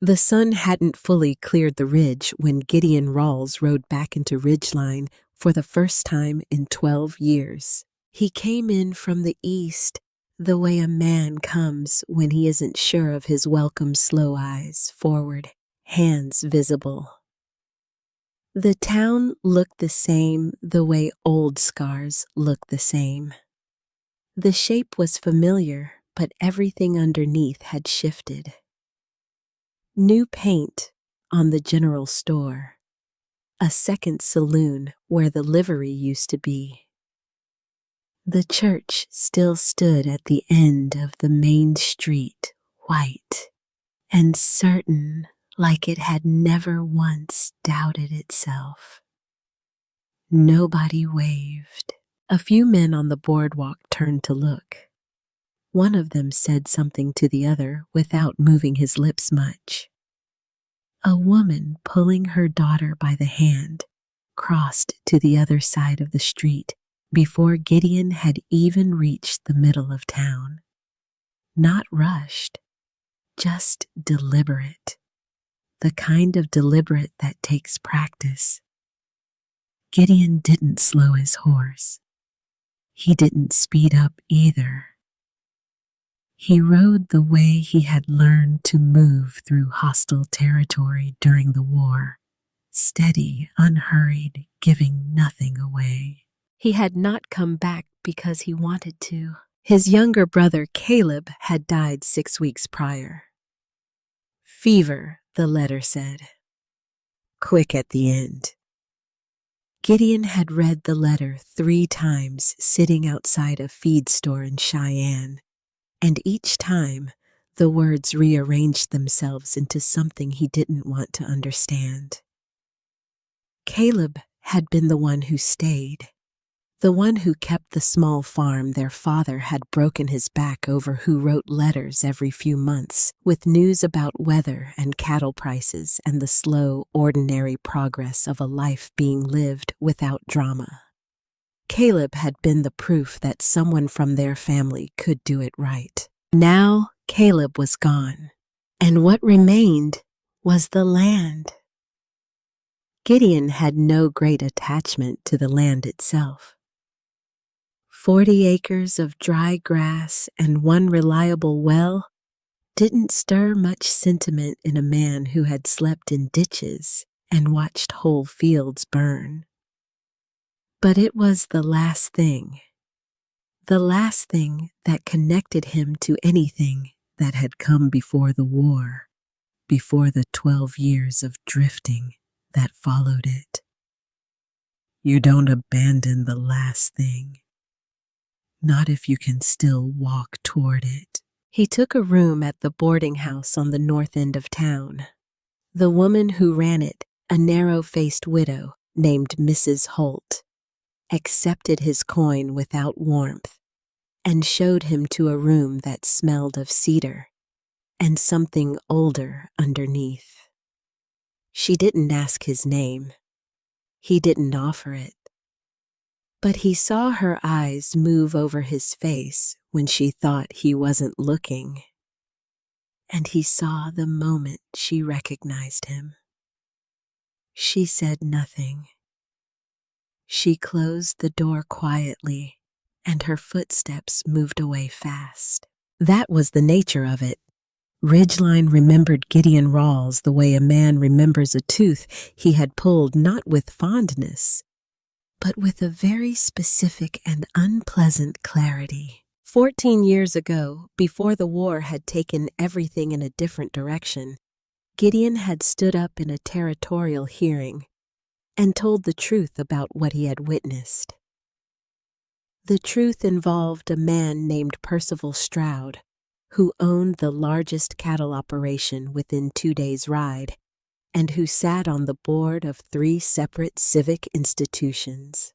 The sun hadn't fully cleared the ridge when Gideon Rawls rode back into Ridgeline for the first time in 12 years. He came in from the east, the way a man comes when he isn't sure of his welcome, slow eyes forward, hands visible. The town looked the same the way old scars look the same. The shape was familiar, but everything underneath had shifted. New paint on the general store. A second saloon where the livery used to be. The church still stood at the end of the main street, white and certain, like it had never once doubted itself. Nobody waved. A few men on the boardwalk turned to look. One of them said something to the other without moving his lips much. A woman pulling her daughter by the hand crossed to the other side of the street before Gideon had even reached the middle of town. Not rushed, just deliberate. The kind of deliberate that takes practice. Gideon didn't slow his horse. He didn't speed up either. He rode the way he had learned to move through hostile territory during the war, steady, unhurried, giving nothing away. He had not come back because he wanted to. His younger brother Caleb had died 6 weeks prior. Fever, the letter said. Quick at the end. Gideon had read the letter 3 times sitting outside a feed store in Cheyenne. And each time, the words rearranged themselves into something he didn't want to understand. Caleb had been the one who stayed, the one who kept the small farm their father had broken his back over, who wrote letters every few months with news about weather and cattle prices and the slow, ordinary progress of a life being lived without drama. Caleb had been the proof that someone from their family could do it right. Now Caleb was gone, and what remained was the land. Gideon had no great attachment to the land itself. 40 acres of dry grass and 1 reliable well didn't stir much sentiment in a man who had slept in ditches and watched whole fields burn. But it was the last thing that connected him to anything that had come before the war, before the 12 years of drifting that followed it. You don't abandon the last thing, not if you can still walk toward it. He took a room at the boarding house on the north end of town. The woman who ran it, a narrow-faced widow named Mrs. Holt, accepted his coin without warmth and showed him to a room that smelled of cedar and something older underneath. She didn't ask his name. He didn't offer it. But he saw her eyes move over his face when she thought he wasn't looking. And he saw the moment she recognized him. She said nothing. She closed the door quietly, and her footsteps moved away fast. That was the nature of it. Ridgeline remembered Gideon Rawls the way a man remembers a tooth he had pulled, not with fondness, but with a very specific and unpleasant clarity. 14 years ago, before the war had taken everything in a different direction, Gideon had stood up in a territorial hearing and told the truth about what he had witnessed. The truth involved a man named Percival Stroud, who owned the largest cattle operation within 2 days' ride, and who sat on the board of 3 separate civic institutions.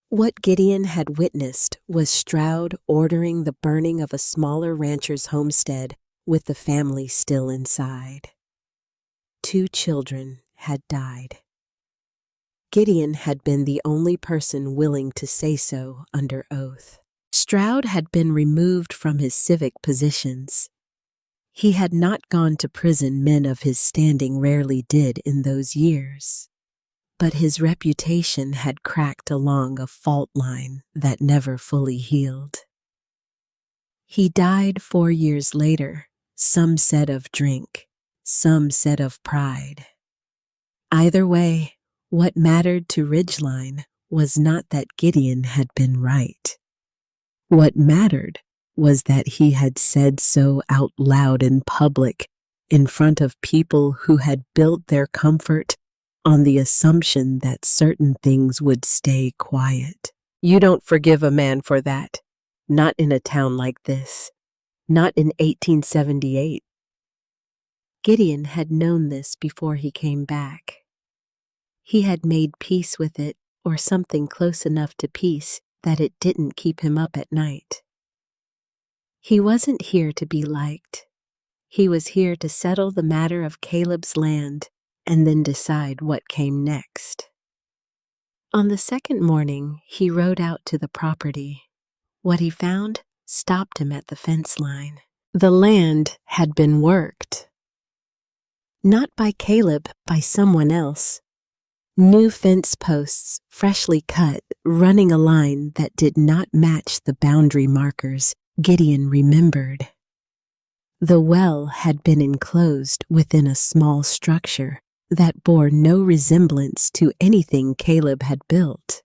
What Gideon had witnessed was Stroud ordering the burning of a smaller rancher's homestead with the family still inside. 2 children had died. Gideon had been the only person willing to say so under oath. Stroud had been removed from his civic positions. He had not gone to prison men of his standing rarely did in those years, but his reputation had cracked along a fault line that never fully healed. He died 4 years later, some said of drink, some said of pride. Either way, what mattered to Ridgeline was not that Gideon had been right. What mattered was that he had said so out loud in public, in front of people who had built their comfort on the assumption that certain things would stay quiet. You don't forgive a man for that. Not in a town like this. Not in 1878. Gideon had known this before he came back. He had made peace with it, or something close enough to peace that it didn't keep him up at night. He wasn't here to be liked. He was here to settle the matter of Caleb's land and then decide what came next. On the second morning, he rode out to the property. What he found stopped him at the fence line. The land had been worked. Not by Caleb, by someone else. New fence posts, freshly cut, running a line that did not match the boundary markers Gideon remembered. The well had been enclosed within a small structure that bore no resemblance to anything Caleb had built.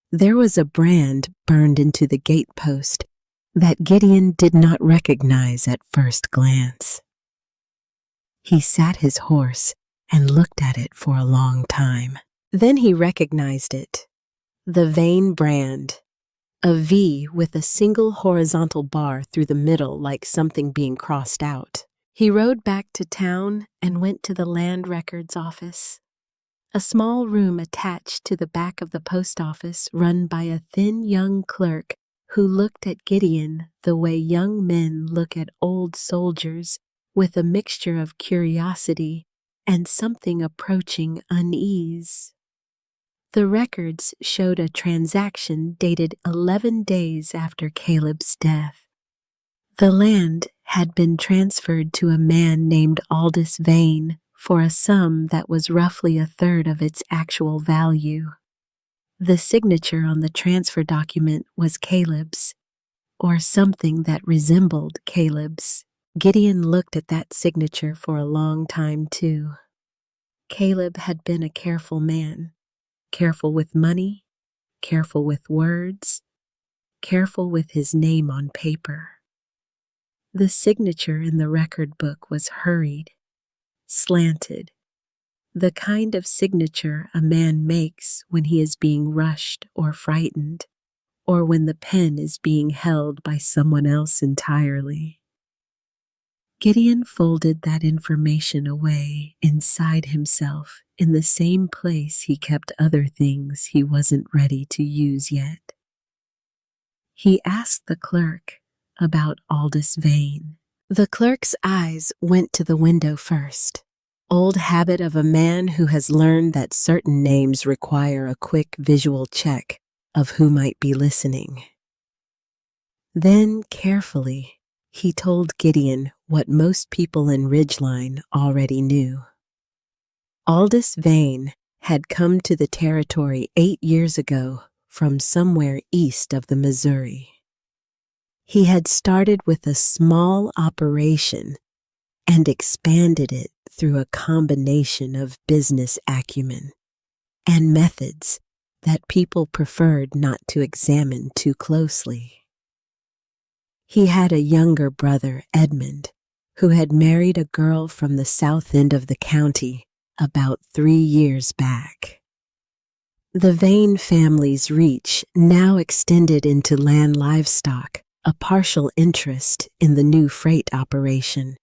There was a brand burned into the gatepost that Gideon did not recognize at first glance. He sat his horse and looked at it for a long time. Then he recognized it. The Vane brand. A V with a single horizontal bar through the middle like something being crossed out. He rode back to town and went to the land records office. A small room attached to the back of the post office run by a thin young clerk who looked at Gideon the way young men look at old soldiers, with a mixture of curiosity and something approaching unease. The records showed a transaction dated 11 days after Caleb's death. The land had been transferred to a man named Aldis Vane for a sum that was roughly a third of its actual value. The signature on the transfer document was Caleb's, or something that resembled Caleb's. Gideon looked at that signature for a long time, too. Caleb had been a careful man, careful with money, careful with words, careful with his name on paper. The signature in the record book was hurried, slanted, the kind of signature a man makes when he is being rushed or frightened, or when the pen is being held by someone else entirely. Gideon folded that information away inside himself in the same place he kept other things he wasn't ready to use yet. He asked the clerk about Aldis Vane. The clerk's eyes went to the window first. Old habit of a man who has learned that certain names require a quick visual check of who might be listening. Then, carefully, he told Gideon what most people in Ridgeline already knew. Aldis Vane had come to the territory 8 years ago from somewhere east of the Missouri. He had started with a small operation and expanded it through a combination of business acumen and methods that people preferred not to examine too closely. He had a younger brother, Edmund, who had married a girl from the south end of the county about 3 years back. The Vane family's reach now extended into land livestock, a partial interest in the new freight operation,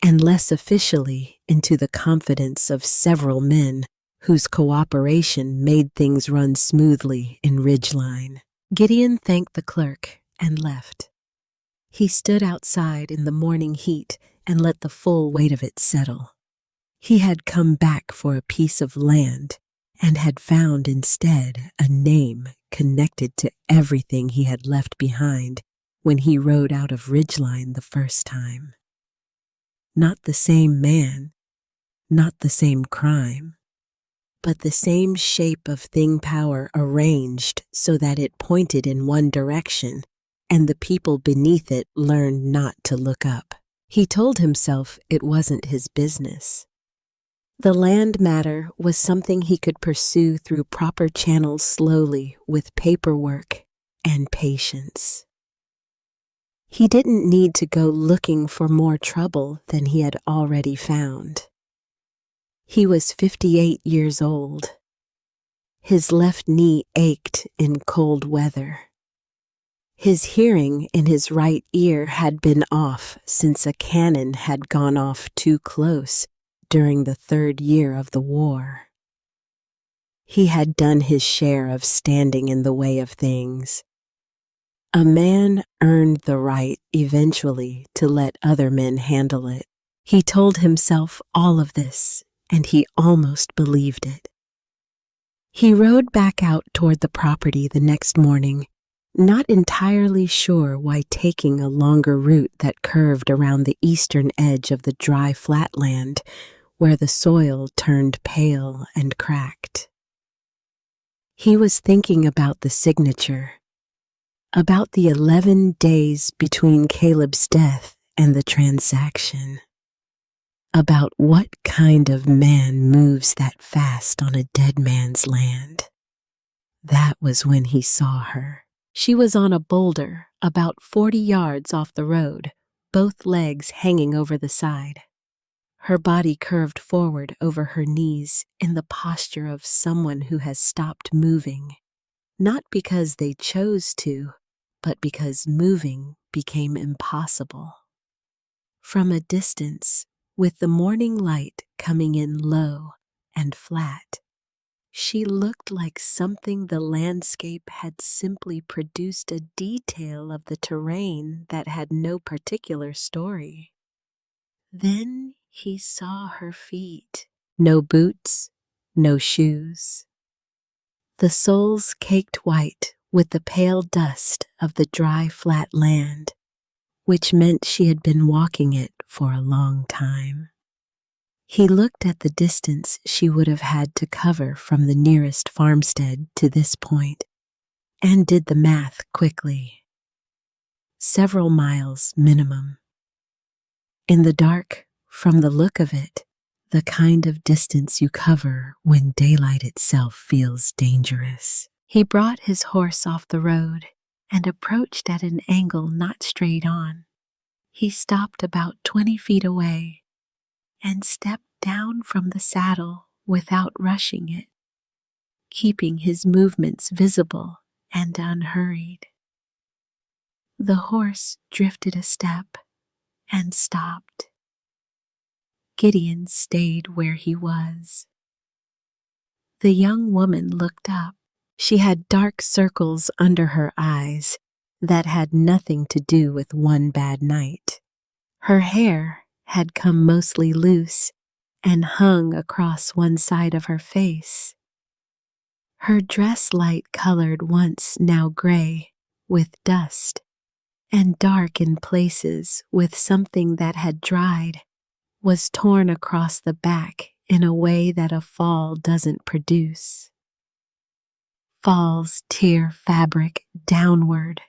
and less officially into the confidence of several men whose cooperation made things run smoothly in Ridgeline. Gideon thanked the clerk and left. He stood outside in the morning heat and let the full weight of it settle. He had come back for a piece of land and had found instead a name connected to everything he had left behind when he rode out of Ridgeline the first time. Not the same man, not the same crime, but the same shape of thing power arranged so that it pointed in one direction, and the people beneath it learned not to look up. He told himself it wasn't his business. The land matter was something he could pursue through proper channels slowly with paperwork and patience. He didn't need to go looking for more trouble than he had already found. He was 58 years old. His left knee ached in cold weather. His hearing in his right ear had been off since a cannon had gone off too close during the 3rd year of the war. He had done his share of standing in the way of things. A man earned the right eventually to let other men handle it. He told himself all of this, and he almost believed it. He rode back out toward the property the next morning, not entirely sure why taking a longer route that curved around the eastern edge of the dry flatland, where the soil turned pale and cracked. He was thinking about the signature, about the 11 days between Caleb's death and the transaction, about what kind of man moves that fast on a dead man's land. That was when he saw her. She was on a boulder about 40 yards off the road, both legs hanging over the side. Her body curved forward over her knees in the posture of someone who has stopped moving, not because they chose to, but because moving became impossible. From a distance, with the morning light coming in low and flat, she looked like something the landscape had simply produced a detail of the terrain that had no particular story. Then he saw her feet. No boots, no shoes. The soles caked white with the pale dust of the dry, flat land, which meant she had been walking it for a long time. He looked at the distance she would have had to cover from the nearest farmstead to this point, and did the math quickly. Several miles minimum. In the dark, from the look of it, the kind of distance you cover when daylight itself feels dangerous. He brought his horse off the road and approached at an angle not straight on. He stopped about 20 feet away and stepped down from the saddle without rushing it, keeping his movements visible and unhurried. The horse drifted a step and stopped. Gideon stayed where he was. The young woman looked up. She had dark circles under her eyes that had nothing to do with one bad night. Her hair had come mostly loose and hung across one side of her face. Her dress light colored once now gray with dust and dark in places with something that had dried, was torn across the back in a way that a fall doesn't produce. Falls tear fabric downward.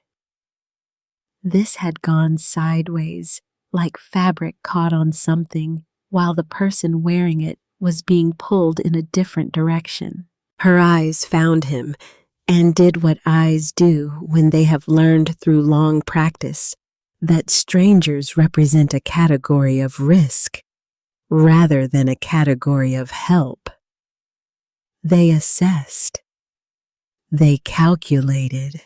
This had gone sideways, like fabric caught on something, while the person wearing it was being pulled in a different direction. Her eyes found him and did what eyes do when they have learned through long practice that strangers represent a category of risk rather than a category of help. They assessed. They calculated.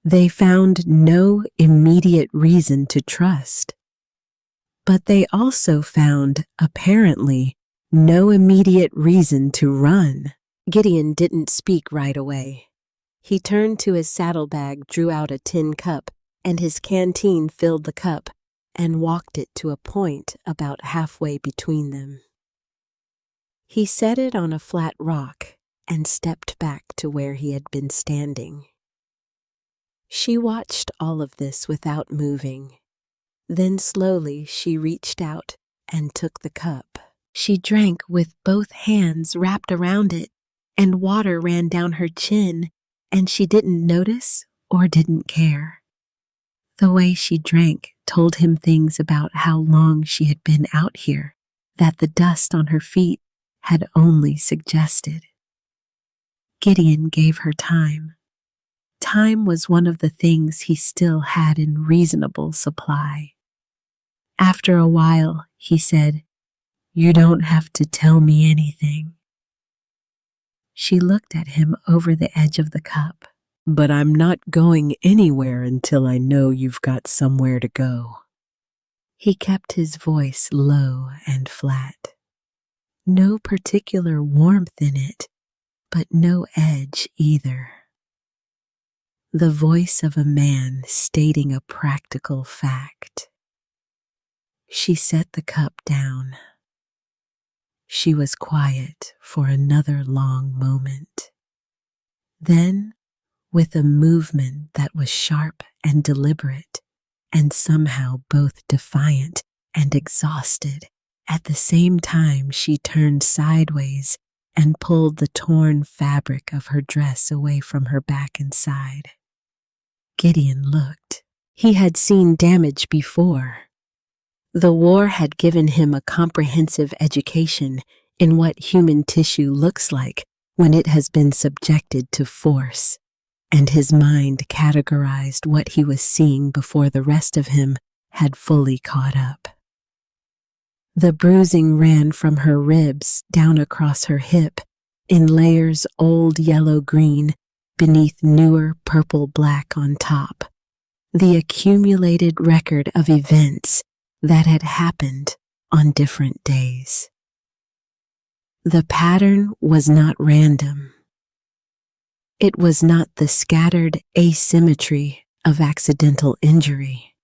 They found no immediate reason to trust, but they also found, apparently, no immediate reason to run. Gideon didn't speak right away. He turned to his saddlebag, drew out a tin cup, and his canteen filled the cup and walked it to a point about halfway between them. He set it on a flat rock and stepped back to where he had been standing. She watched all of this without moving. Then slowly she reached out and took the cup. She drank with both hands wrapped around it, and water ran down her chin, and she didn't notice or didn't care. The way she drank told him things about how long she had been out here, that the dust on her feet had only suggested. Gideon gave her time. Time was one of the things he still had in reasonable supply. After a while, he said, "You don't have to tell me anything." She looked at him over the edge of the cup. "But I'm not going anywhere until I know you've got somewhere to go." He kept his voice low and flat. No particular warmth in it, but no edge either. The voice of a man stating a practical fact. She set the cup down. She was quiet for another long moment. Then, with a movement that was sharp and deliberate, and somehow both defiant and exhausted, at the same time she turned sideways and pulled the torn fabric of her dress away from her back and side. Gideon looked. He had seen damage before. The war had given him a comprehensive education in what human tissue looks like when it has been subjected to force, and his mind categorized what he was seeing before the rest of him had fully caught up. The bruising ran from her ribs down across her hip in layers old yellow-green beneath newer purple-black on top, the accumulated record of events that had happened on different days. The pattern was not random. It was not the scattered asymmetry of accidental injury.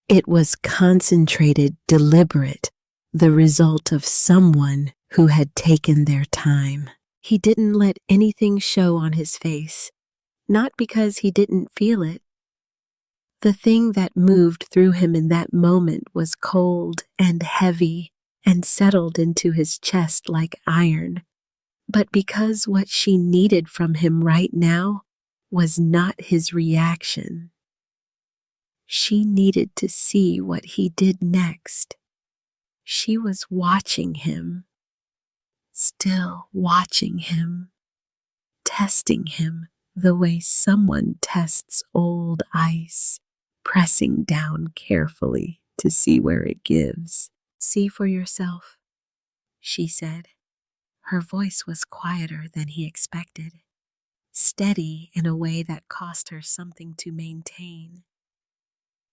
It was concentrated, deliberate, the result of someone who had taken their time. He didn't let anything show on his face, not because he didn't feel it. The thing that moved through him in that moment was cold and heavy and settled into his chest like iron, but because what she needed from him right now was not his reaction. She needed to see what he did next. She was watching him, still watching him, testing him the way someone tests old ice, pressing down carefully to see where it gives. "See for yourself," she said. Her voice was quieter than he expected, steady in a way that cost her something to maintain.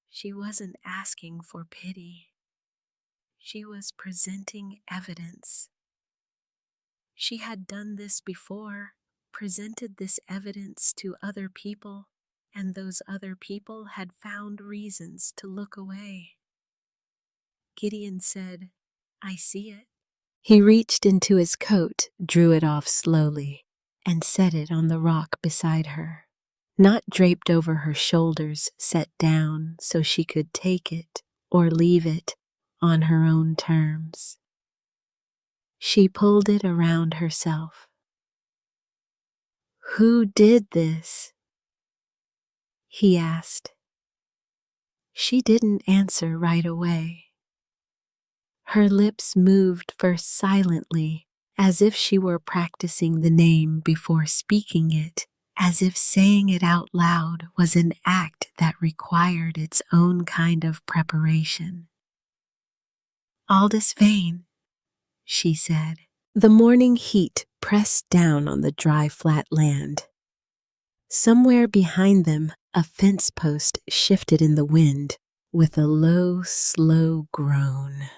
She wasn't asking for pity. She was presenting evidence. She had done this before, presented this evidence to other people, and those other people had found reasons to look away. Gideon said, "I see it." He reached into his coat, drew it off slowly, and set it on the rock beside her. Not draped over her shoulders, set down so she could take it or leave it on her own terms. She pulled it around herself. "Who did this?" he asked. She didn't answer right away. Her lips moved first silently, as if she were practicing the name before speaking it, as if saying it out loud was an act that required its own kind of preparation. "Aldis Vane," she said. The morning heat pressed down on the dry, flat land. Somewhere behind them, a fence post shifted in the wind with a low, slow groan.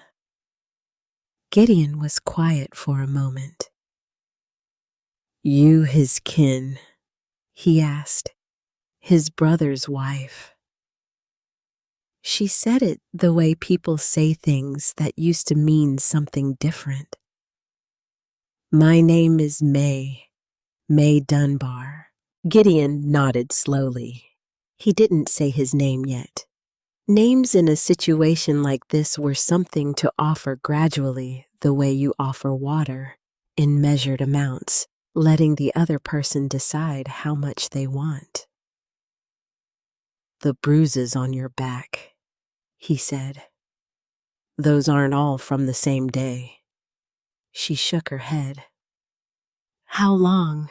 Gideon was quiet for a moment. "You his kin?" he asked. "His brother's wife?" She said it the way people say things that used to mean something different. "My name is May Dunbar." Gideon nodded slowly. He didn't say his name yet. Names in a situation like this were something to offer gradually, the way you offer water, in measured amounts, letting the other person decide how much they want. "The bruises on your back," he said. "Those aren't all from the same day." She shook her head. "How long?"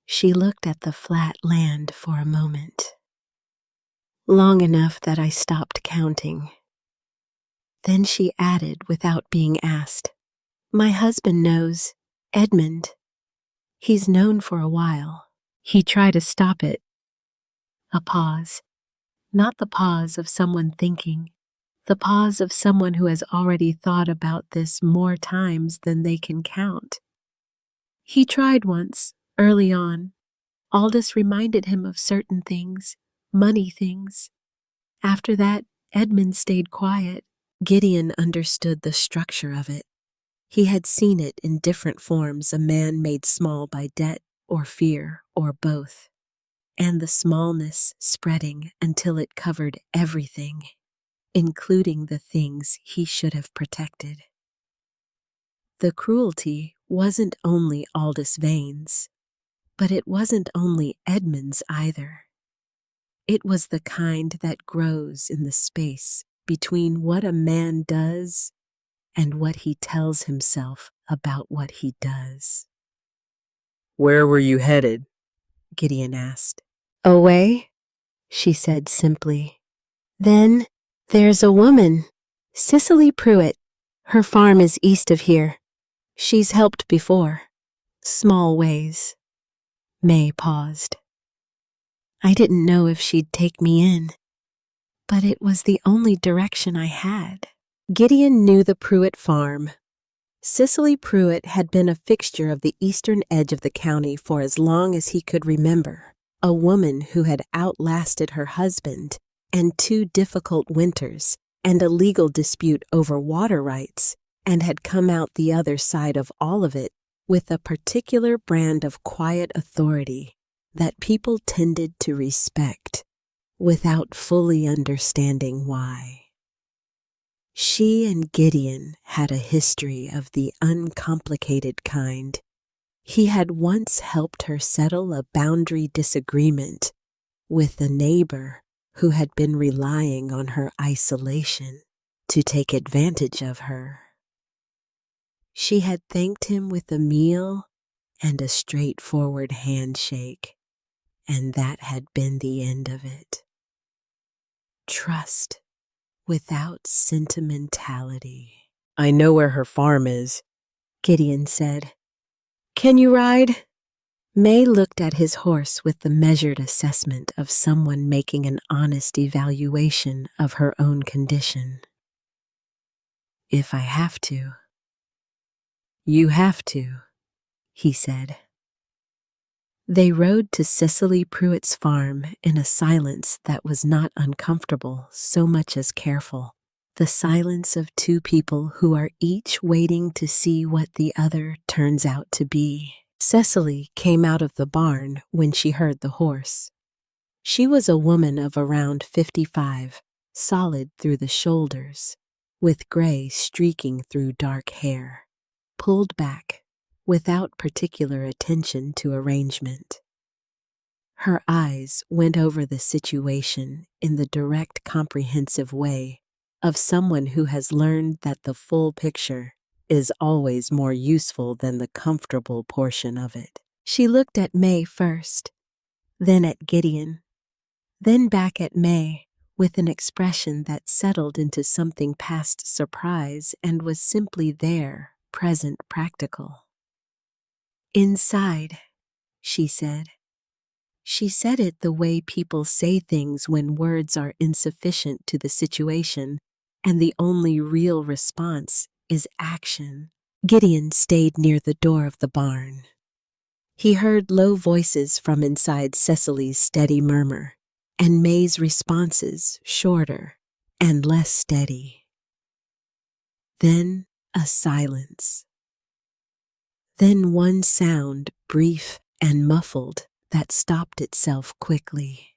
She looked at the flat land for a moment. "Long enough that I stopped counting." Then she added without being asked, "My husband knows, Edmund. He's known for a while." He tried to stop it. A pause. Not the pause of someone thinking, the pause of someone who has already thought about this more times than they can count. He tried once, early on. Aldis reminded him of certain things, money things. After that, Edmund stayed quiet. Gideon understood the structure of it. He had seen it in different forms, a man made small by debt or fear or both, and the smallness spreading until it covered everything, including the things he should have protected. The cruelty wasn't only Aldis Vane's, but it wasn't only Edmund's either. It was the kind that grows in the space between what a man does and what he tells himself about what he does. "Where were you headed?" Gideon asked. "Away," she said simply. "Then there's a woman, Sicily Puit. Her farm is east of here. She's helped before. Small ways." May paused. "I didn't know if she'd take me in, but it was the only direction I had." Gideon knew the Puit farm. Sicily Puit had been a fixture of the eastern edge of the county for as long as he could remember, a woman who had outlasted her husband and 2 difficult winters and a legal dispute over water rights, and had come out the other side of all of it with a particular brand of quiet authority that people tended to respect without fully understanding why. She and Gideon had a history of the uncomplicated kind. He had once helped her settle a boundary disagreement with a neighbor who had been relying on her isolation to take advantage of her. She had thanked him with a meal and a straightforward handshake, and that had been the end of it. Trust without sentimentality. "I know where her farm is," Gideon said. "Can you ride?" May looked at his horse with the measured assessment of someone making an honest evaluation of her own condition. "If I have to." "You have to," he said. They rode to Sicily Puit's farm in a silence that was not uncomfortable so much as careful, the silence of 2 people who are each waiting to see what the other turns out to be. Cecily came out of the barn when she heard the horse. She was a woman of around 55, solid through the shoulders, with gray streaking through dark hair, pulled back, without particular attention to arrangement. Her eyes went over the situation in the direct, comprehensive way of someone who has learned that the full picture is always more useful than the comfortable portion of it. She looked at May first, then at Gideon, then back at May with an expression that settled into something past surprise and was simply there, present, practical. "Inside," she said. She said it the way people say things when words are insufficient to the situation and the only real response is action. Gideon stayed near the door of the barn. He heard low voices from inside Cecily's steady murmur, and May's responses shorter and less steady. Then a silence. Then one sound, brief and muffled, that stopped itself quickly.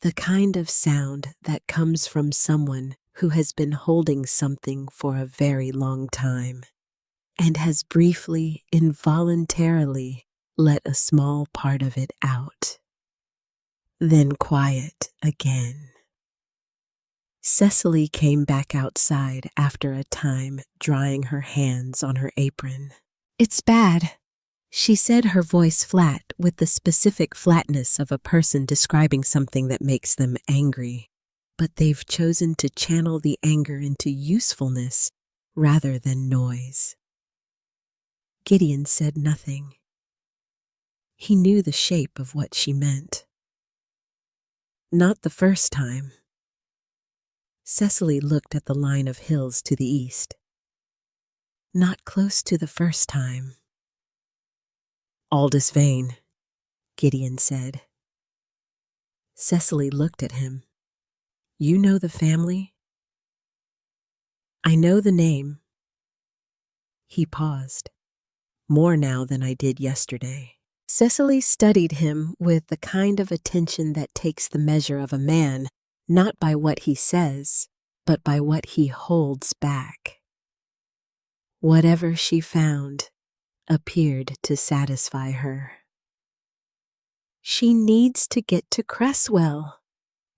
the kind of sound that comes from someone who has been holding something for a very long time and has briefly, involuntarily let a small part of it out. Then quiet again. Cecily came back outside after a time, drying her hands on her apron. "It's bad," she said, her voice flat with the specific flatness of a person describing something that makes them angry, but they've chosen to channel the anger into usefulness rather than noise. Gideon said nothing. He knew the shape of what she meant. Not the first time. Cecily looked at the line of hills to the east. Not close to the first time. "Aldis Vane," Gideon said. Cecily looked at him. "You know the family?" "I know the name." He paused. "More now than I did yesterday." Cecily studied him with the kind of attention that takes the measure of a man, not by what he says, but by what he holds back. Whatever she found appeared to satisfy her. "She needs to get to Creswell,"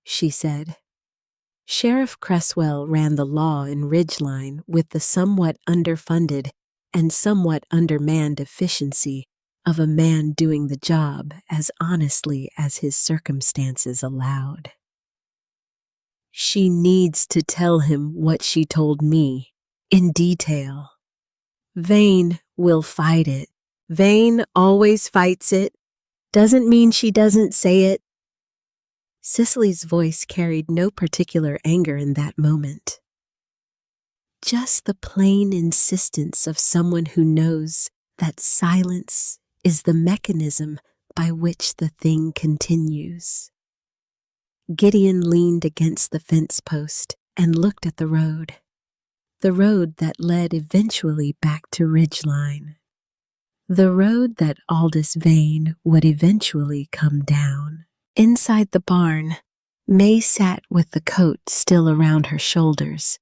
she said. Sheriff Creswell ran the law in Ridgeline with the somewhat underfunded and somewhat undermanned efficiency of a man doing the job as honestly as his circumstances allowed. "She needs to tell him what she told me, in detail. Vane will fight it. Vane always fights it. Doesn't mean she doesn't say it." Cicely's voice carried no particular anger in that moment. Just the plain insistence of someone who knows that silence is the mechanism by which the thing continues. Gideon leaned against the fence post and looked at the road that led eventually back to Ridgeline, the road that Aldis Vane would eventually come down. Inside the barn, May sat with the coat still around her shoulders,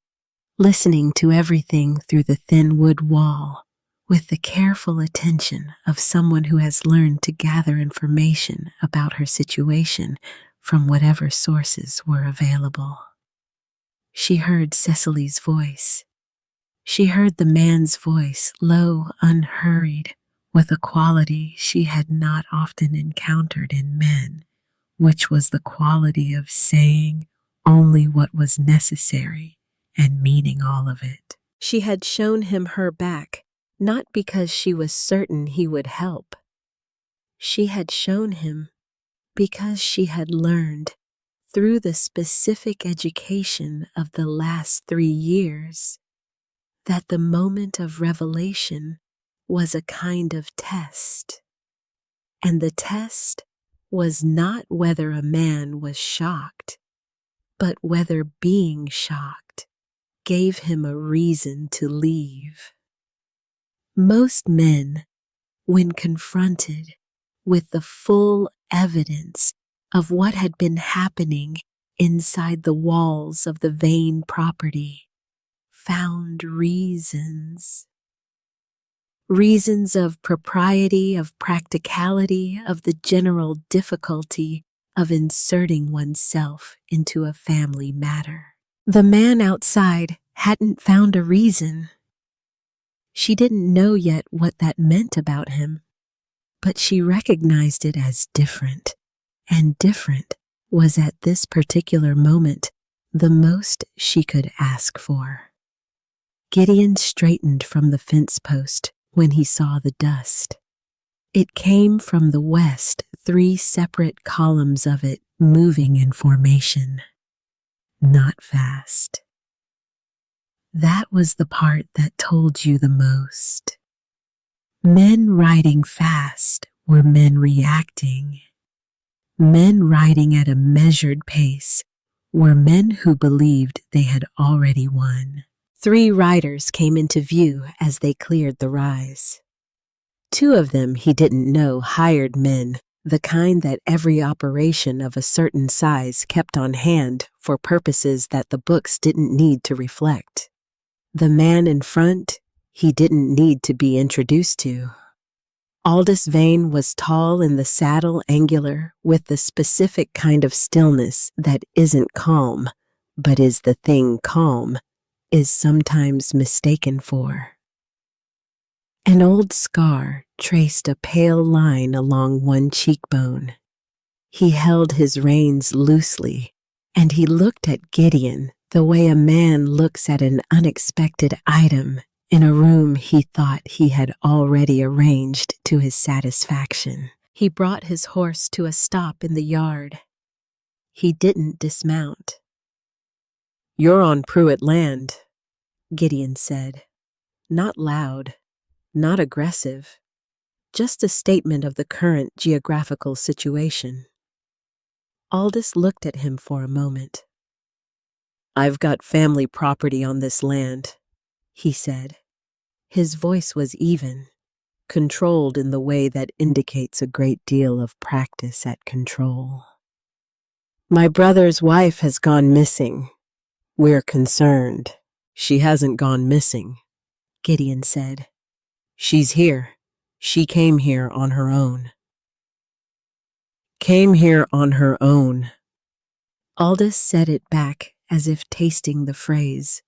listening to everything through the thin wood wall, with the careful attention of someone who has learned to gather information about her situation from whatever sources were available. She heard Cecily's voice. She heard the man's voice, low, unhurried, with a quality she had not often encountered in men, which was the quality of saying only what was necessary and meaning all of it. She had shown him her back, not because she was certain he would help. She had shown him because she had learned, through the specific education of the last 3 years, that the moment of revelation was a kind of test. And the test was not whether a man was shocked, but whether being shocked gave him a reason to leave. Most men, when confronted with the full evidence of what had been happening inside the walls of the Vane property, found reasons. Reasons of propriety, of practicality, of the general difficulty of inserting oneself into a family matter. The man outside hadn't found a reason. She didn't know yet what that meant about him, but she recognized it as different, and different was at this particular moment the most she could ask for. Gideon straightened from the fence post when he saw the dust. It came from the west, 3 separate columns of it moving in formation. Not fast. That was the part that told you the most. Men riding fast were men reacting. Men riding at a measured pace were men who believed they had already won. 3 riders came into view as they cleared the rise. 2 of them, he didn't know, hired men the kind that every operation of a certain size kept on hand for purposes that the books didn't need to reflect. The man in front, he didn't need to be introduced to. Aldis Vane was tall in the saddle, angular, with the specific kind of stillness that isn't calm, but is the thing calm is sometimes mistaken for. An old scar traced a pale line along one cheekbone. He held his reins loosely, and he looked at Gideon the way a man looks at an unexpected item in a room he thought he had already arranged to his satisfaction. He brought his horse to a stop in the yard. He didn't dismount. "You're on Puit land," Gideon said. Not loud, not aggressive, just a statement of the current geographical situation. Aldis looked at him for a moment. "I've got family property on this land," he said. His voice was even, controlled in the way that indicates a great deal of practice at control. "My brother's wife has gone missing. We're concerned." "She hasn't gone missing," Gideon said. "She's here. She came here on her own." "Came here on her own." Aldis said it back as if tasting the phrase.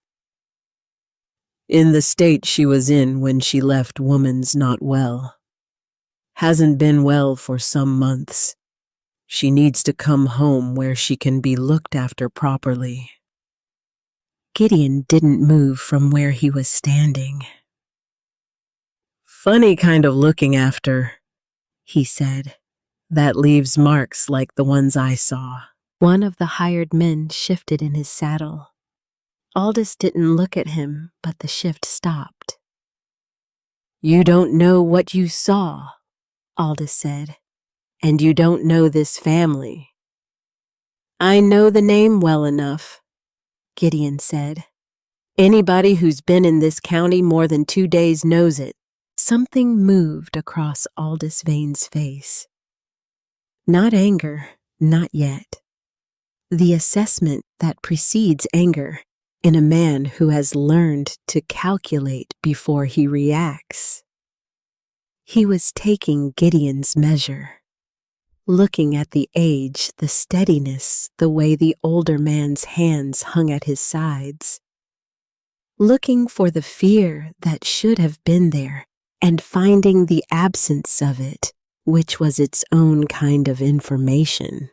"In the state she was in when she left woman's not well. Hasn't been well for some months. She needs to come home where she can be looked after properly." Gideon didn't move from where he was standing. "Funny kind of looking after," he said. "That leaves marks like the ones I saw." One of the hired men shifted in his saddle. Aldis didn't look at him, but the shift stopped. "You don't know what you saw," Aldis said. "and you don't know this family." "I know the name well enough," Gideon said. "Anybody who's been in this county more than 2 days knows it." Something moved across Aldis Vane's face. Not anger, not yet. The assessment that precedes anger in a man who has learned to calculate before he reacts. He was taking Gideon's measure, looking at the age, the steadiness, the way the older man's hands hung at his sides, looking for the fear that should have been there and finding the absence of it, which was its own kind of information.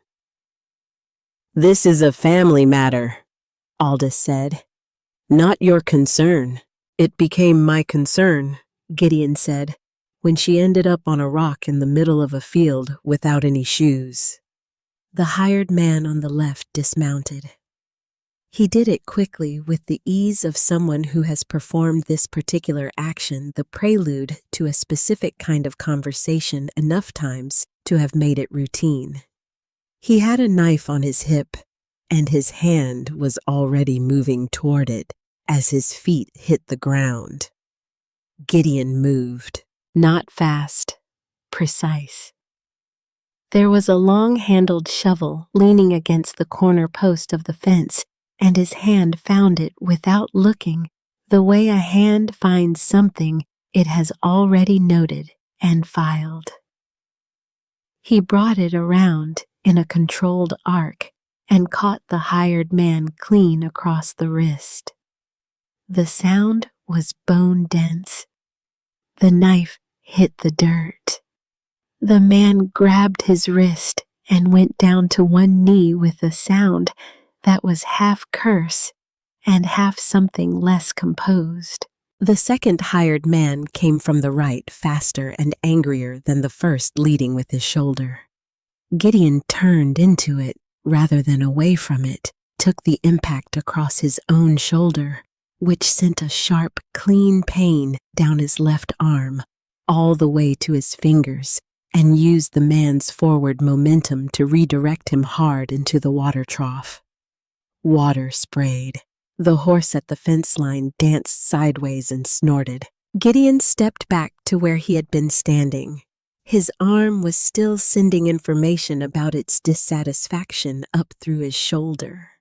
"This is a family matter," Aldis said. "Not your concern." "It became my concern," Gideon said, "when she ended up on a rock in the middle of a field without any shoes." The hired man on the left dismounted. He did it quickly with the ease of someone who has performed this particular action, the prelude to a specific kind of conversation enough times to have made it routine. He had a knife on his hip, and his hand was already moving toward it as his feet hit the ground. Gideon moved, not fast, precise. There was a long-handled shovel leaning against the corner post of the fence, and his hand found it without looking, the way a hand finds something it has already noted and filed. He brought it around in a controlled arc and caught the hired man clean across the wrist. The sound was bone-dense. The knife hit the dirt. The man grabbed his wrist and went down to one knee with a sound that was half curse and half something less composed. The second hired man came from the right, faster and angrier than the first, leading with his shoulder. Gideon turned into it rather than away from it, took the impact across his own shoulder, which sent a sharp, clean pain down his left arm, all the way to his fingers, and used the man's forward momentum to redirect him hard into the water trough. Water sprayed. The horse at the fence line danced sideways and snorted. Gideon stepped back to where he had been standing, His arm was still sending information about its dissatisfaction up through his shoulder.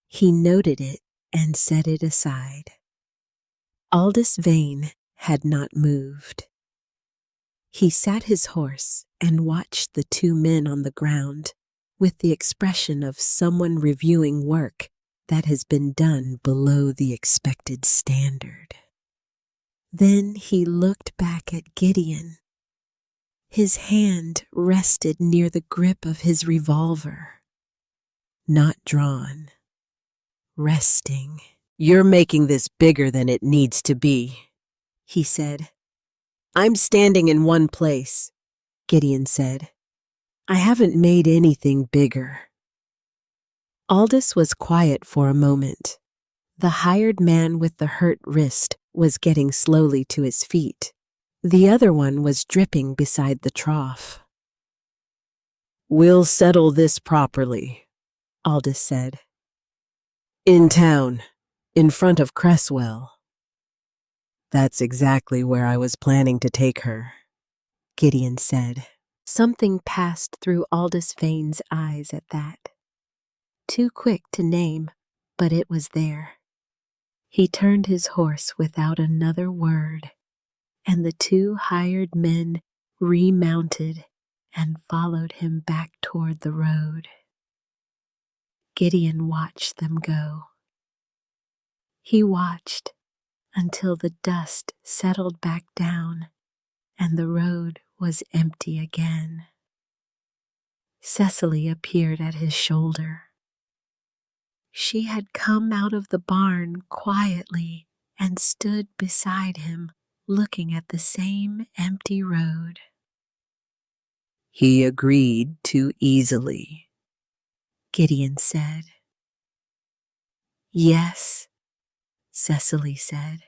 He noted it and set it aside. Aldis Vane had not moved. He sat his horse and watched the two men on the ground with the expression of someone reviewing work that has been done below the expected standard. Then he looked back at Gideon. His hand rested near the grip of his revolver. Not drawn. Resting. "You're making this bigger than it needs to be," he said. "I'm standing in one place," Gideon said. "I haven't made anything bigger." Aldis was quiet for a moment. The hired man with the hurt wrist was getting slowly to his feet. The other one was dripping beside the trough. "We'll settle this properly," Aldis said. "In town, in front of Creswell." "That's exactly where I was planning to take her," Gideon said. Something passed through Aldis Vane's eyes at that. Too quick to name, but it was there. He turned his horse without another word, and the two hired men remounted and followed him back toward the road. Gideon watched them go. He watched until the dust settled back down and the road was empty again. Sicily appeared at his shoulder. She had come out of the barn quietly and stood beside him, looking at the same empty road. "He agreed too easily," Gideon said. "Yes," Sicily said.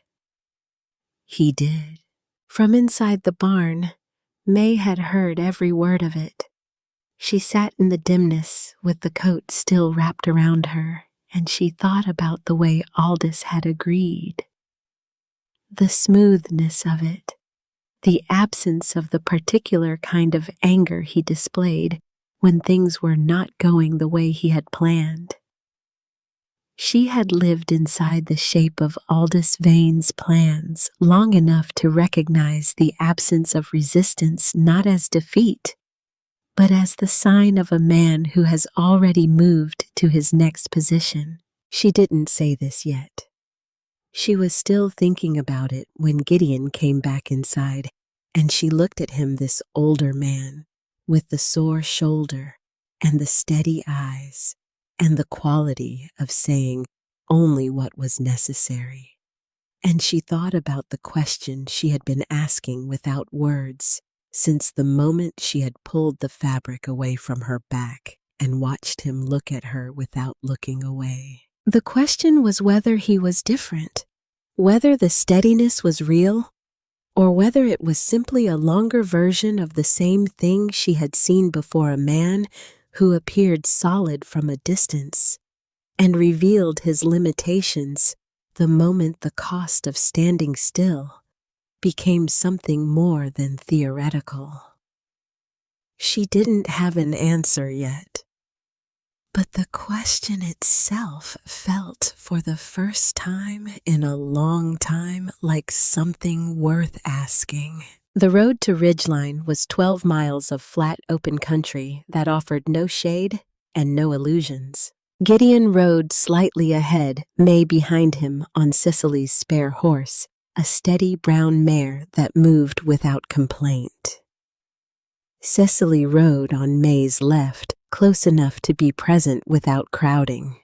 "He did." From inside the barn, May had heard every word of it. She sat in the dimness with the coat still wrapped around her, and she thought about the way Aldis had agreed. The smoothness of it, the absence of the particular kind of anger he displayed when things were not going the way he had planned. She had lived inside the shape of Aldis Vane's plans long enough to recognize the absence of resistance not as defeat, but as the sign of a man who has already moved to his next position. She didn't say this yet. She was still thinking about it when Gideon came back inside, and she looked at him, this older man, with the sore shoulder and the steady eyes, and the quality of saying only what was necessary. And she thought about the question she had been asking without words since the moment she had pulled the fabric away from her back and watched him look at her without looking away. The question was whether he was different, whether the steadiness was real, or whether it was simply a longer version of the same thing she had seen before, a man who appeared solid from a distance and revealed his limitations the moment the cost of standing still became something more than theoretical. She didn't have an answer yet, but the question itself felt for the first time in a long time like something worth asking. The road to Ridgeline was 12 miles of flat open country that offered no shade and no illusions. Gideon rode slightly ahead, May behind him on Sicily's spare horse, a steady brown mare that moved without complaint. Sicily rode on May's left, close enough to be present without crowding.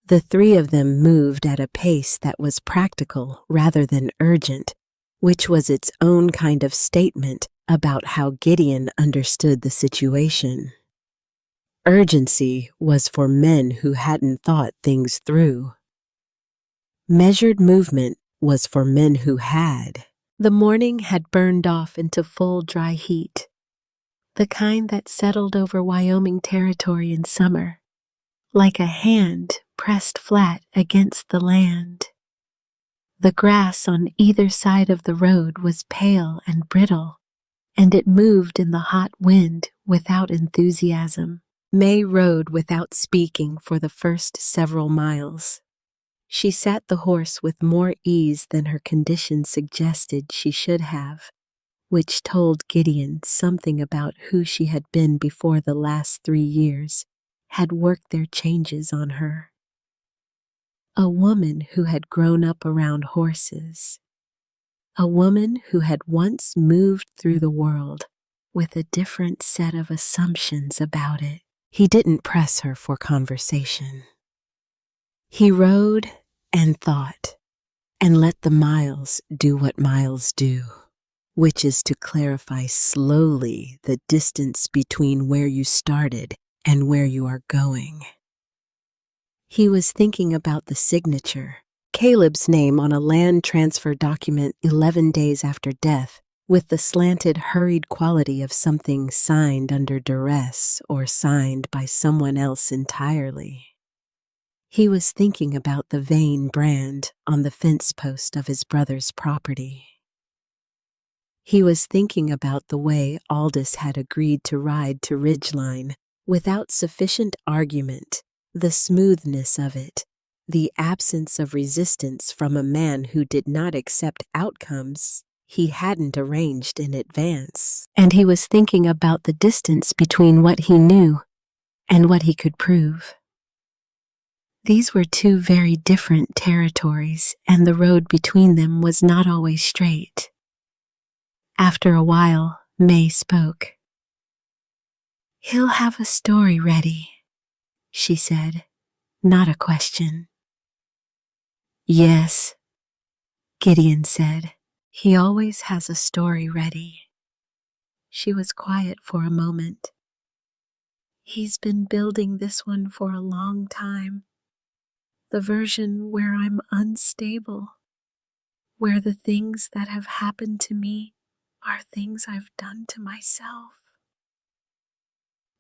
The three of them moved at a pace that was practical rather than urgent, which was its own kind of statement about how Gideon understood the situation. Urgency was for men who hadn't thought things through. Measured movement was for men who had. The morning had burned off into full dry heat, the kind that settled over Wyoming Territory in summer, like a hand pressed flat against the land. The grass on either side of the road was pale and brittle, and it moved in the hot wind without enthusiasm. May rode without speaking for the first several miles. She sat the horse with more ease than her condition suggested she should have, which told Gideon something about who she had been before the last 3 years had worked their changes on her. A woman who had grown up around horses. A woman who had once moved through the world with a different set of assumptions about it. He didn't press her for conversation. He rode and thought, and let the miles do what miles do, which is to clarify slowly the distance between where you started and where you are going. He was thinking about the signature, Caleb's name on a land transfer document 11 days after death, with the slanted, hurried quality of something signed under duress or signed by someone else entirely. He was thinking about the vain brand on the fence post of his brother's property. He was thinking about the way Aldis had agreed to ride to Ridgeline without sufficient argument, the smoothness of it, the absence of resistance from a man who did not accept outcomes he hadn't arranged in advance. And he was thinking about the distance between what he knew and what he could prove. These were 2 very different territories, and the road between them was not always straight. After a while, May spoke. "He'll have a story ready," she said, not a question. "Yes," Gideon said. "He always has a story ready." She was quiet for a moment. "He's been building this one for a long time. The version where I'm unstable, where the things that have happened to me are things I've done to myself."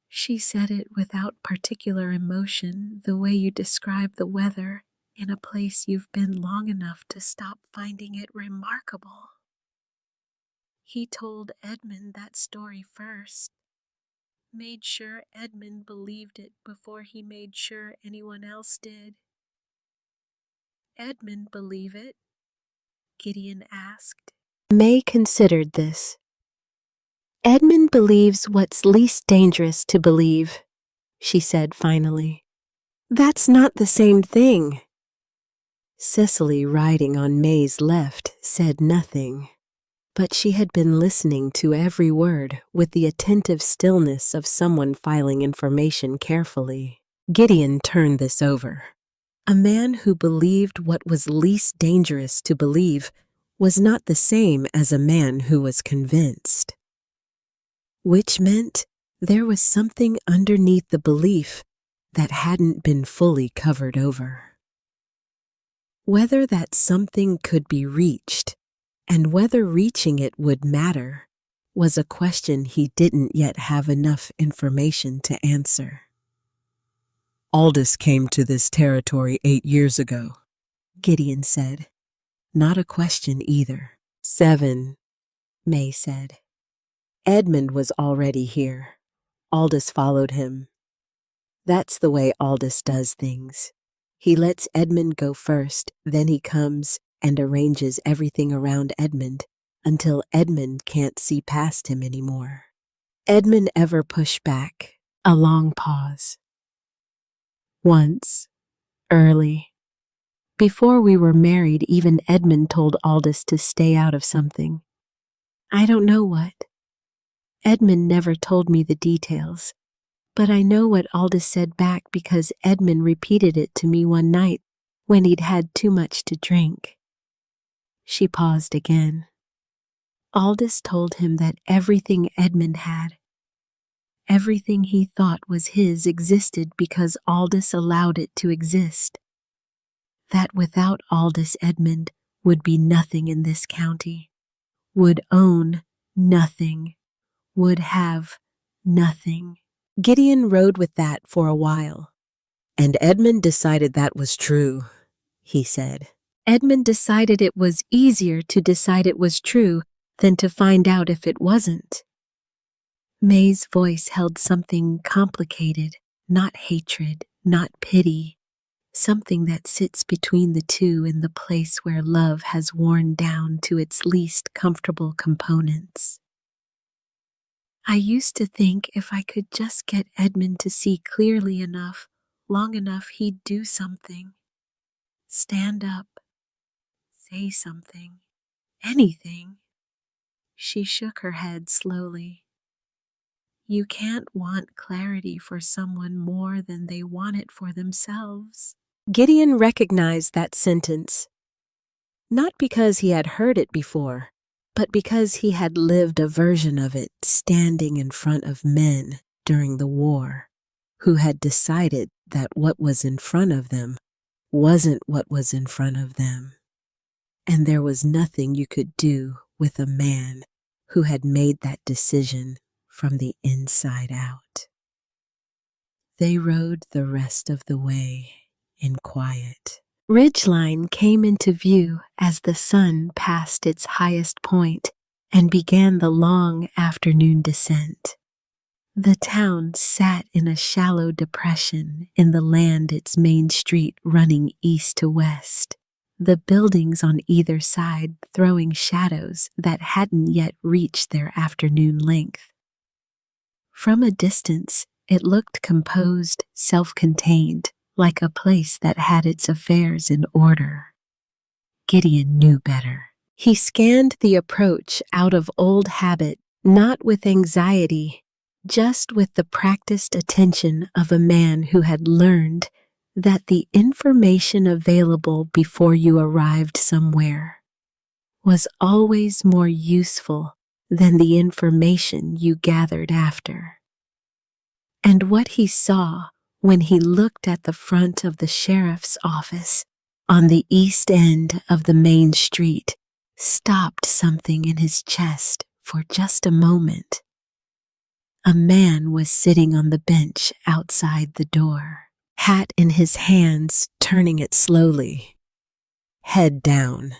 She said it without particular emotion, the way you describe the weather in a place you've been long enough to stop finding it remarkable. He told Edmund that story first, made sure Edmund believed it before he made sure anyone else did. "Edmund believe it?" Gideon asked. May considered this. "Edmund believes what's least dangerous to believe," she said finally. "That's not the same thing." Sicily, riding on May's left, said nothing, but she had been listening to every word with the attentive stillness of someone filing information carefully. Gideon turned this over. A man who believed what was least dangerous to believe was not the same as a man who was convinced. Which meant there was something underneath the belief that hadn't been fully covered over. Whether that something could be reached, and whether reaching it would matter, was a question he didn't yet have enough information to answer. Aldis came to this territory 8 years ago, Gideon said. Not a question either. 7, May said. Edmund was already here. Aldis followed him. That's the way Aldis does things. He lets Edmund go first, then he comes and arranges everything around Edmund until Edmund can't see past him anymore. Edmund ever push back? A long pause. Once, early. Before we were married, even Edmund told Aldis to stay out of something. I don't know what. Edmund never told me the details, but I know what Aldis said back because Edmund repeated it to me one night when he'd had too much to drink. She paused again. Aldis told him that everything Edmund had, everything he thought was his, existed because Aldis allowed it to exist. That without Aldis, Edmund would be nothing in this county, would own nothing, would have nothing. Gideon rode with that for a while, and Edmund decided that was true, he said. Edmund decided it was easier to decide it was true than to find out if it wasn't. May's voice held something complicated, not hatred, not pity, something that sits between the two in the place where love has worn down to its least comfortable components. I used to think if I could just get Edmund to see clearly enough, long enough, he'd do something. Stand up. Say something. Anything. She shook her head slowly. You can't want clarity for someone more than they want it for themselves. Gideon recognized that sentence, not because he had heard it before, but because he had lived a version of it standing in front of men during the war, who had decided that what was in front of them wasn't what was in front of them. And there was nothing you could do with a man who had made that decision from the inside out. They rode the rest of the way in quiet. Ridgeline came into view as the sun passed its highest point and began the long afternoon descent. The town sat in a shallow depression in the land, its main street running east to west, the buildings on either side throwing shadows that hadn't yet reached their afternoon length. From a distance, it looked composed, self-contained, like a place that had its affairs in order. Gideon knew better. He scanned the approach out of old habit, not with anxiety, just with the practiced attention of a man who had learned that the information available before you arrived somewhere was always more useful than the information you gathered after. And what he saw when he looked at the front of the sheriff's office on the east end of the main street stopped something in his chest for just a moment. A man was sitting on the bench outside the door, hat in his hands, turning it slowly, head down.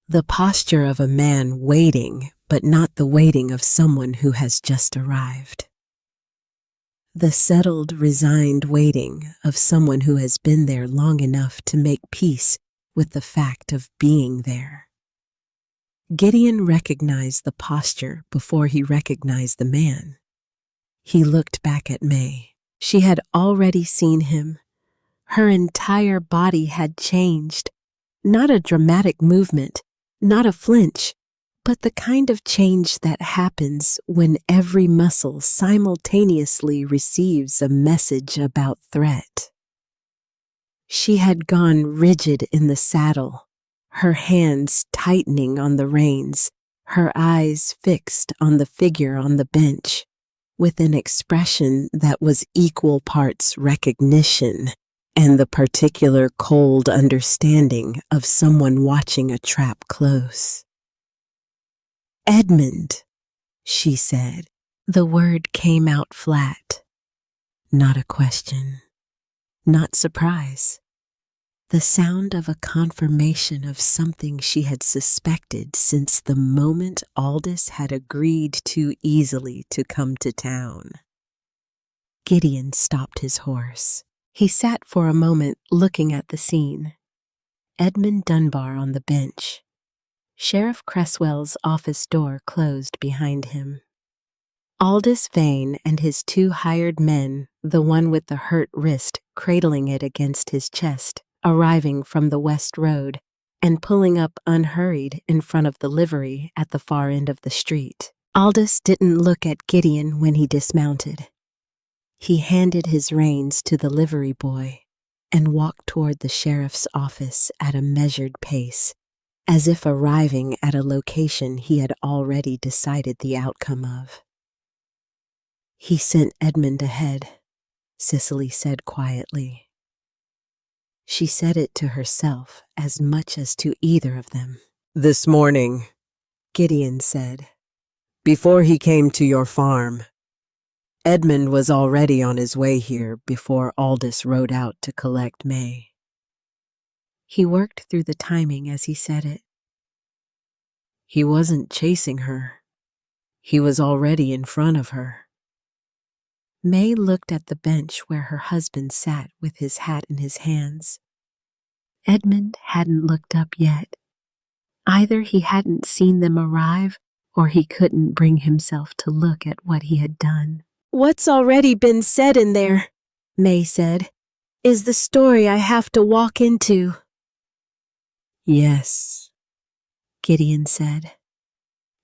The posture of a man waiting, but not the waiting of someone who has just arrived. The settled, resigned waiting of someone who has been there long enough to make peace with the fact of being there. Gideon recognized the posture before he recognized the man. He looked back at May. She had already seen him. Her entire body had changed. Not a dramatic movement, not a flinch, but the kind of change that happens when every muscle simultaneously receives a message about threat. She had gone rigid in the saddle, her hands tightening on the reins, her eyes fixed on the figure on the bench, with an expression that was equal parts recognition and the particular cold understanding of someone watching a trap close. Edmund, she said. The word came out flat. Not a question. Not surprise. The sound of a confirmation of something she had suspected since the moment Aldis had agreed too easily to come to town. Gideon stopped his horse. He sat for a moment looking at the scene. Edmund Dunbar on the bench. Sheriff Creswell's office door closed behind him. Aldis Vane and his two hired men, the one with the hurt wrist cradling it against his chest, arriving from the west road and pulling up unhurried in front of the livery at the far end of the street. Aldis didn't look at Gideon when he dismounted. He handed his reins to the livery boy and walked toward the sheriff's office at a measured pace, as if arriving at a location he had already decided the outcome of. He sent Edmund ahead, Sicily said quietly. She said it to herself as much as to either of them. This morning, Gideon said. Before he came to your farm, Edmund was already on his way here before Aldis rode out to collect May. He worked through the timing as he said it. He wasn't chasing her. He was already in front of her. May looked at the bench where her husband sat with his hat in his hands. Edmund hadn't looked up yet. Either he hadn't seen them arrive, or he couldn't bring himself to look at what he had done. "What's already been said in there," May said, "is the story I have to walk into." "Yes," Gideon said.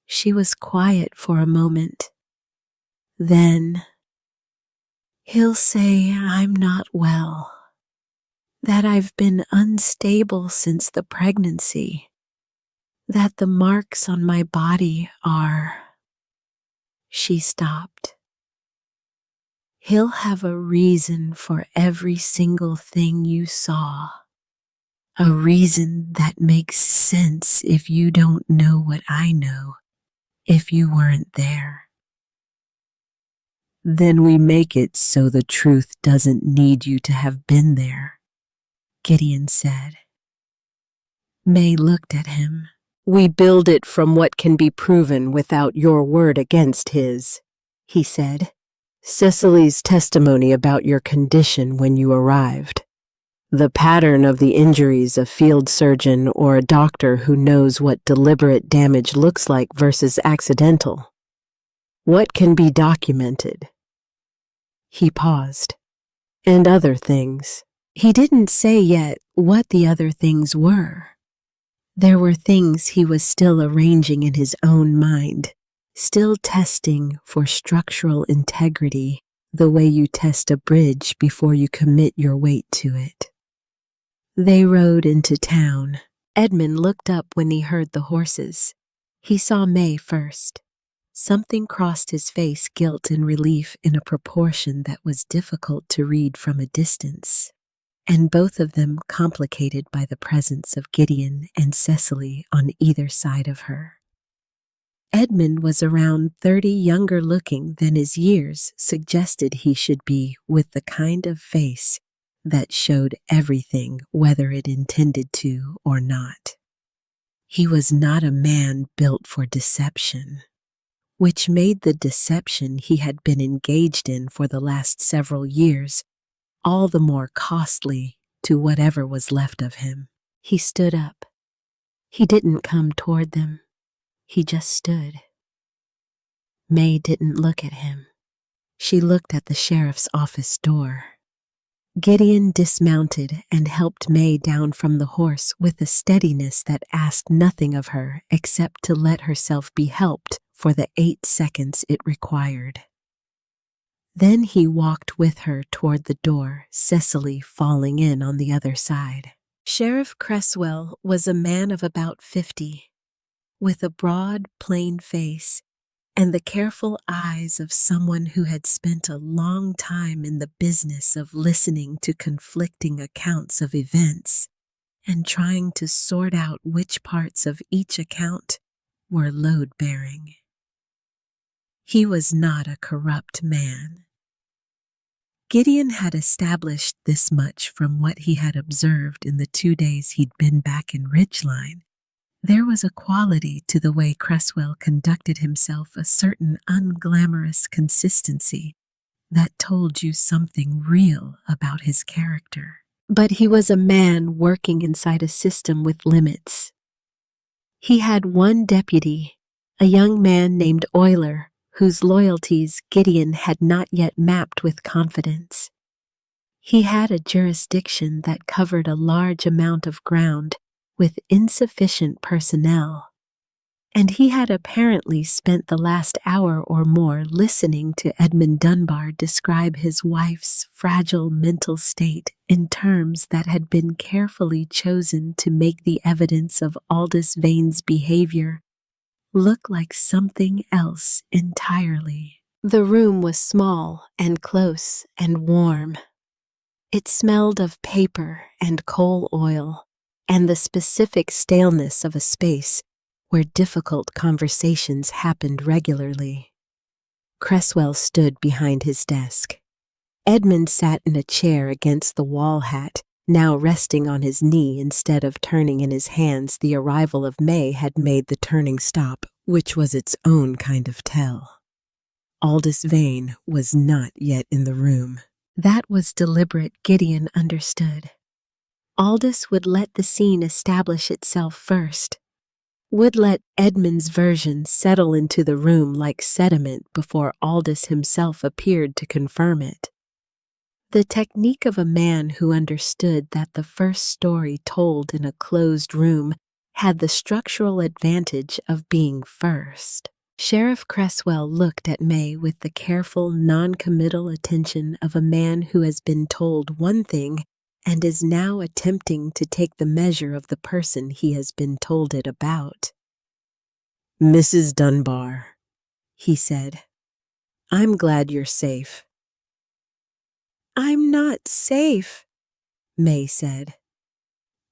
She was quiet for a moment. Then, "He'll say I'm not well, that I've been unstable since the pregnancy, that the marks on my body are—" She stopped. "He'll have a reason for every single thing you saw. A reason that makes sense if you don't know what I know, if you weren't there." "Then we make it so the truth doesn't need you to have been there," Gideon said. May looked at him. "We build it from what can be proven without your word against his," he said. "Sicily's testimony about your condition when you arrived. The pattern of the injuries a field surgeon or a doctor who knows what deliberate damage looks like versus accidental. What can be documented?" He paused. "And other things." He didn't say yet what the other things were. There were things he was still arranging in his own mind, still testing for structural integrity, the way you test a bridge before you commit your weight to it. They rode into town. Edmund looked up when he heard the horses. He saw May first. Something crossed his face, guilt and relief in a proportion that was difficult to read from a distance, and both of them complicated by the presence of Gideon and Sicily on either side of her. Edmund was around 30, younger looking than his years suggested he should be, with the kind of face that showed everything whether it intended to or not. He was not a man built for deception, which made the deception he had been engaged in for the last several years all the more costly to whatever was left of him. He stood up. He didn't come toward them. He just stood. May didn't look at him. She looked at the sheriff's office door. Gideon dismounted and helped May down from the horse with a steadiness that asked nothing of her except to let herself be helped for the 8 seconds it required. Then he walked with her toward the door, Sicily falling in on the other side. Sheriff Creswell was a man of about 50, with a broad, plain face and the careful eyes of someone who had spent a long time in the business of listening to conflicting accounts of events and trying to sort out which parts of each account were load-bearing. He was not a corrupt man. Gideon had established this much from what he had observed in the 2 days he'd been back in Ridgeline. There was a quality to the way Creswell conducted himself, a certain unglamorous consistency that told you something real about his character. But he was a man working inside a system with limits. He had one deputy, a young man named Euler, whose loyalties Gideon had not yet mapped with confidence. He had a jurisdiction that covered a large amount of ground with insufficient personnel, and he had apparently spent the last hour or more listening to Edmund Dunbar describe his wife's fragile mental state in terms that had been carefully chosen to make the evidence of Aldis Vane's behavior look like something else entirely. The room was small and close and warm. It smelled of paper and coal oil and the specific staleness of a space where difficult conversations happened regularly. Creswell stood behind his desk. Edmund sat in a chair against the wall hat now resting on his knee instead of turning in his hands. The arrival of May had made the turning stop, which was its own kind of tell. Aldis Vane was not yet in the room. That was deliberate, Gideon understood. Aldis would let the scene establish itself first, would let Edmund's version settle into the room like sediment before Aldis himself appeared to confirm it. The technique of a man who understood that the first story told in a closed room had the structural advantage of being first. Sheriff Creswell looked at May with the careful, non-committal attention of a man who has been told one thing and is now attempting to take the measure of the person he has been told it about. "Mrs. Dunbar," he said, "I'm glad you're safe." "I'm not safe," May said.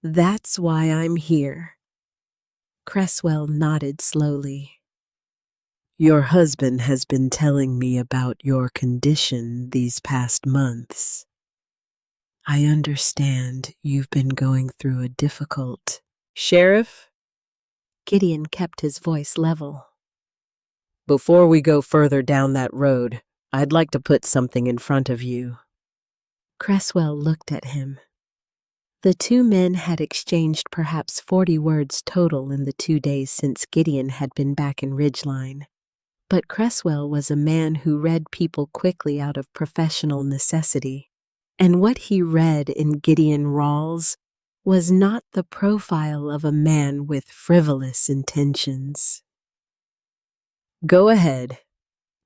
"That's why I'm here." Creswell nodded slowly. "Your husband has been telling me about your condition these past months. I understand you've been going through a difficult—" "Sheriff?" Gideon kept his voice level. "Before we go further down that road, I'd like to put something in front of you." Creswell looked at him. The two men had exchanged perhaps 40 words total in the 2 days since Gideon had been back in Ridgeline. But Creswell was a man who read people quickly out of professional necessity, and what he read in Gideon Rawls was not the profile of a man with frivolous intentions. "Go ahead,"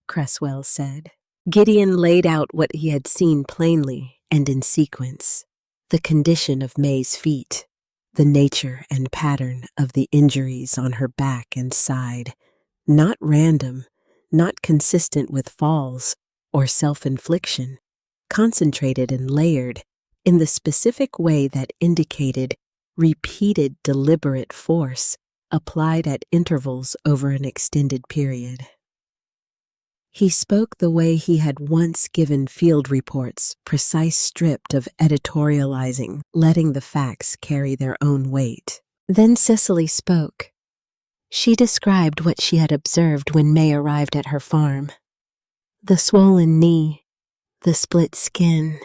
Creswell said. Gideon laid out what he had seen plainly and in sequence: the condition of May's feet, the nature and pattern of the injuries on her back and side, not random, not consistent with falls or self-infliction, concentrated and layered in the specific way that indicated repeated deliberate force applied at intervals over an extended period. He spoke the way he had once given field reports, precise, stripped of editorializing, letting the facts carry their own weight. Then Sicily spoke. She described what she had observed when May arrived at her farm. The swollen knee, the split skin,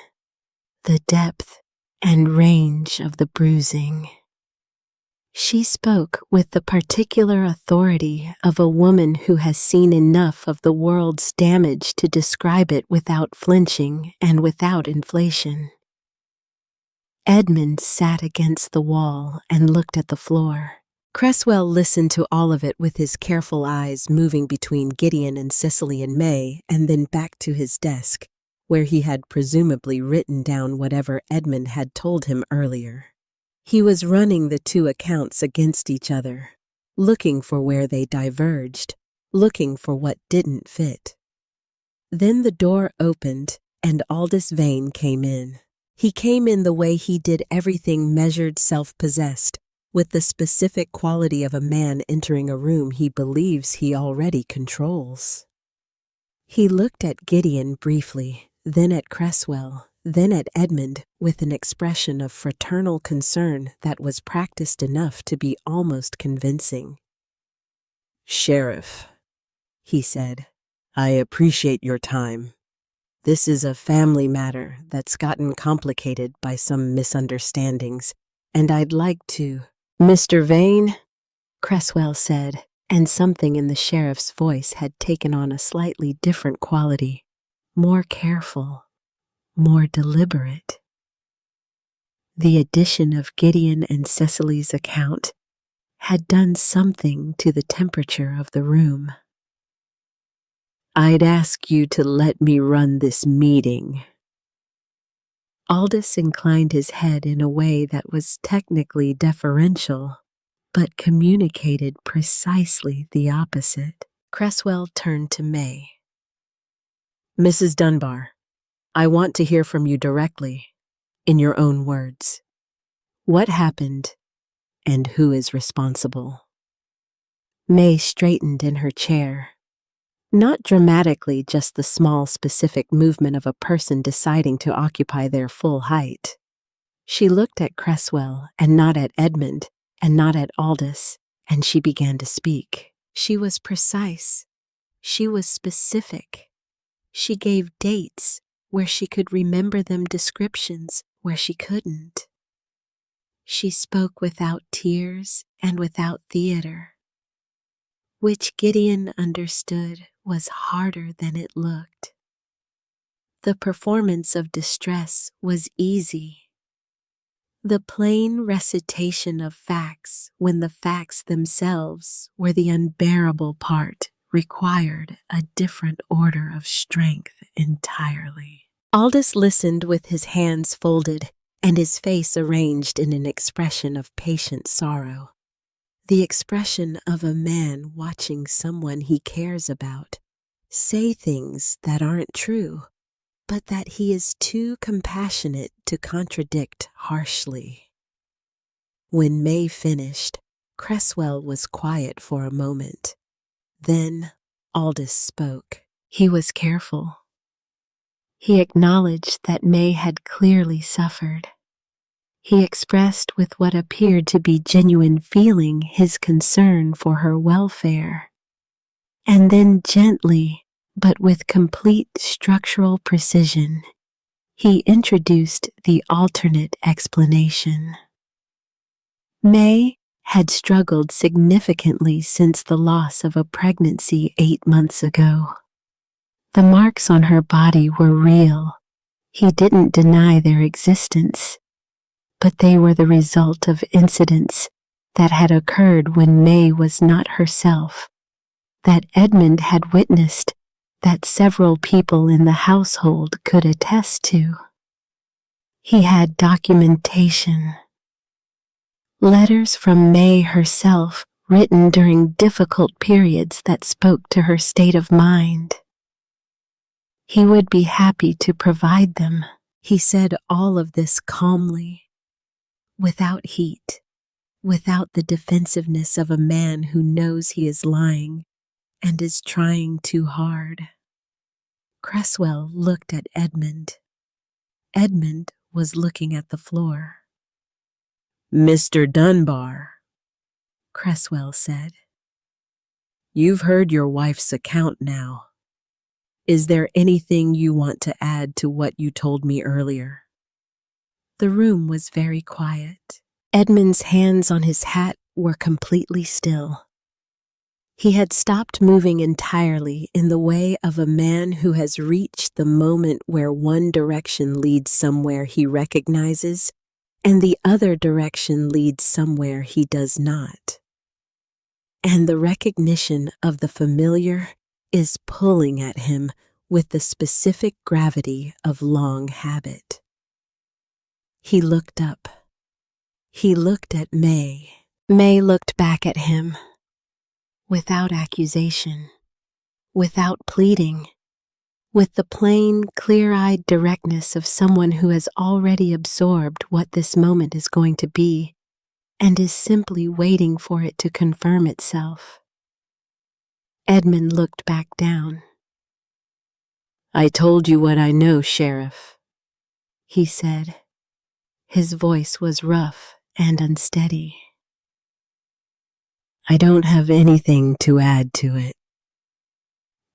the depth and range of the bruising. She spoke with the particular authority of a woman who has seen enough of the world's damage to describe it without flinching and without inflation. Edmund sat against the wall and looked at the floor. Creswell listened to all of it with his careful eyes moving between Gideon and Sicily and May, and then back to his desk, where he had presumably written down whatever Edmund had told him earlier. He was running the two accounts against each other, looking for where they diverged, looking for what didn't fit. Then the door opened and Aldis Vane came in. He came in the way he did everything: measured, self-possessed, with the specific quality of a man entering a room he believes he already controls. He looked at Gideon briefly, then at Creswell, then at Edmund with an expression of fraternal concern that was practiced enough to be almost convincing. "Sheriff," he said, "I appreciate your time. This is a family matter that's gotten complicated by some misunderstandings, and I'd like to—" "Mr. Vane," Creswell said, and something in the sheriff's voice had taken on a slightly different quality, more careful, more deliberate. The addition of Gideon and Cecily's account had done something to the temperature of the room. "I'd ask you to let me run this meeting." Aldis inclined his head in a way that was technically deferential, but communicated precisely the opposite. Creswell turned to May. "Mrs. Dunbar, I want to hear from you directly, in your own words. What happened, and who is responsible?" May straightened in her chair. Not dramatically, just the small, specific movement of a person deciding to occupy their full height. She looked at Creswell and not at Edmund and not at Aldis, and she began to speak. She was precise. She was specific. She gave dates where she could remember them, descriptions where she couldn't. She spoke without tears and without theater, which Gideon understood was harder than it looked. The performance of distress was easy. The plain recitation of facts, when the facts themselves were the unbearable part, required a different order of strength entirely. Aldis listened with his hands folded and his face arranged in an expression of patient sorrow. The expression of a man watching someone he cares about say things that aren't true, but that he is too compassionate to contradict harshly. When May finished, Creswell was quiet for a moment. Then Aldis spoke. He was careful. He acknowledged that May had clearly suffered. He expressed with what appeared to be genuine feeling his concern for her welfare. And then gently, but with complete structural precision, he introduced the alternate explanation. May had struggled significantly since the loss of a pregnancy 8 months ago. The marks on her body were real. He didn't deny their existence, but they were the result of incidents that had occurred when May was not herself, that Edmund had witnessed, that several people in the household could attest to. He had documentation. Letters from May herself, written during difficult periods that spoke to her state of mind. He would be happy to provide them. He said all of this calmly, without heat, without the defensiveness of a man who knows he is lying and is trying too hard. Creswell looked at Edmund. Edmund was looking at the floor. Mr. Dunbar, Creswell said. You've heard your wife's account now. Is there anything you want to add to what you told me earlier? The room was very quiet. Edmund's hands on his hat were completely still. He had stopped moving entirely in the way of a man who has reached the moment where one direction leads somewhere he recognizes and the other direction leads somewhere he does not. And the recognition of the familiar is pulling at him with the specific gravity of long habit. He looked up. He looked at May. May looked back at him. Without accusation, without pleading, with the plain, clear-eyed directness of someone who has already absorbed what this moment is going to be and is simply waiting for it to confirm itself. Edmund looked back down. I told you what I know, Sheriff, he said. His voice was rough and unsteady. I don't have anything to add to it.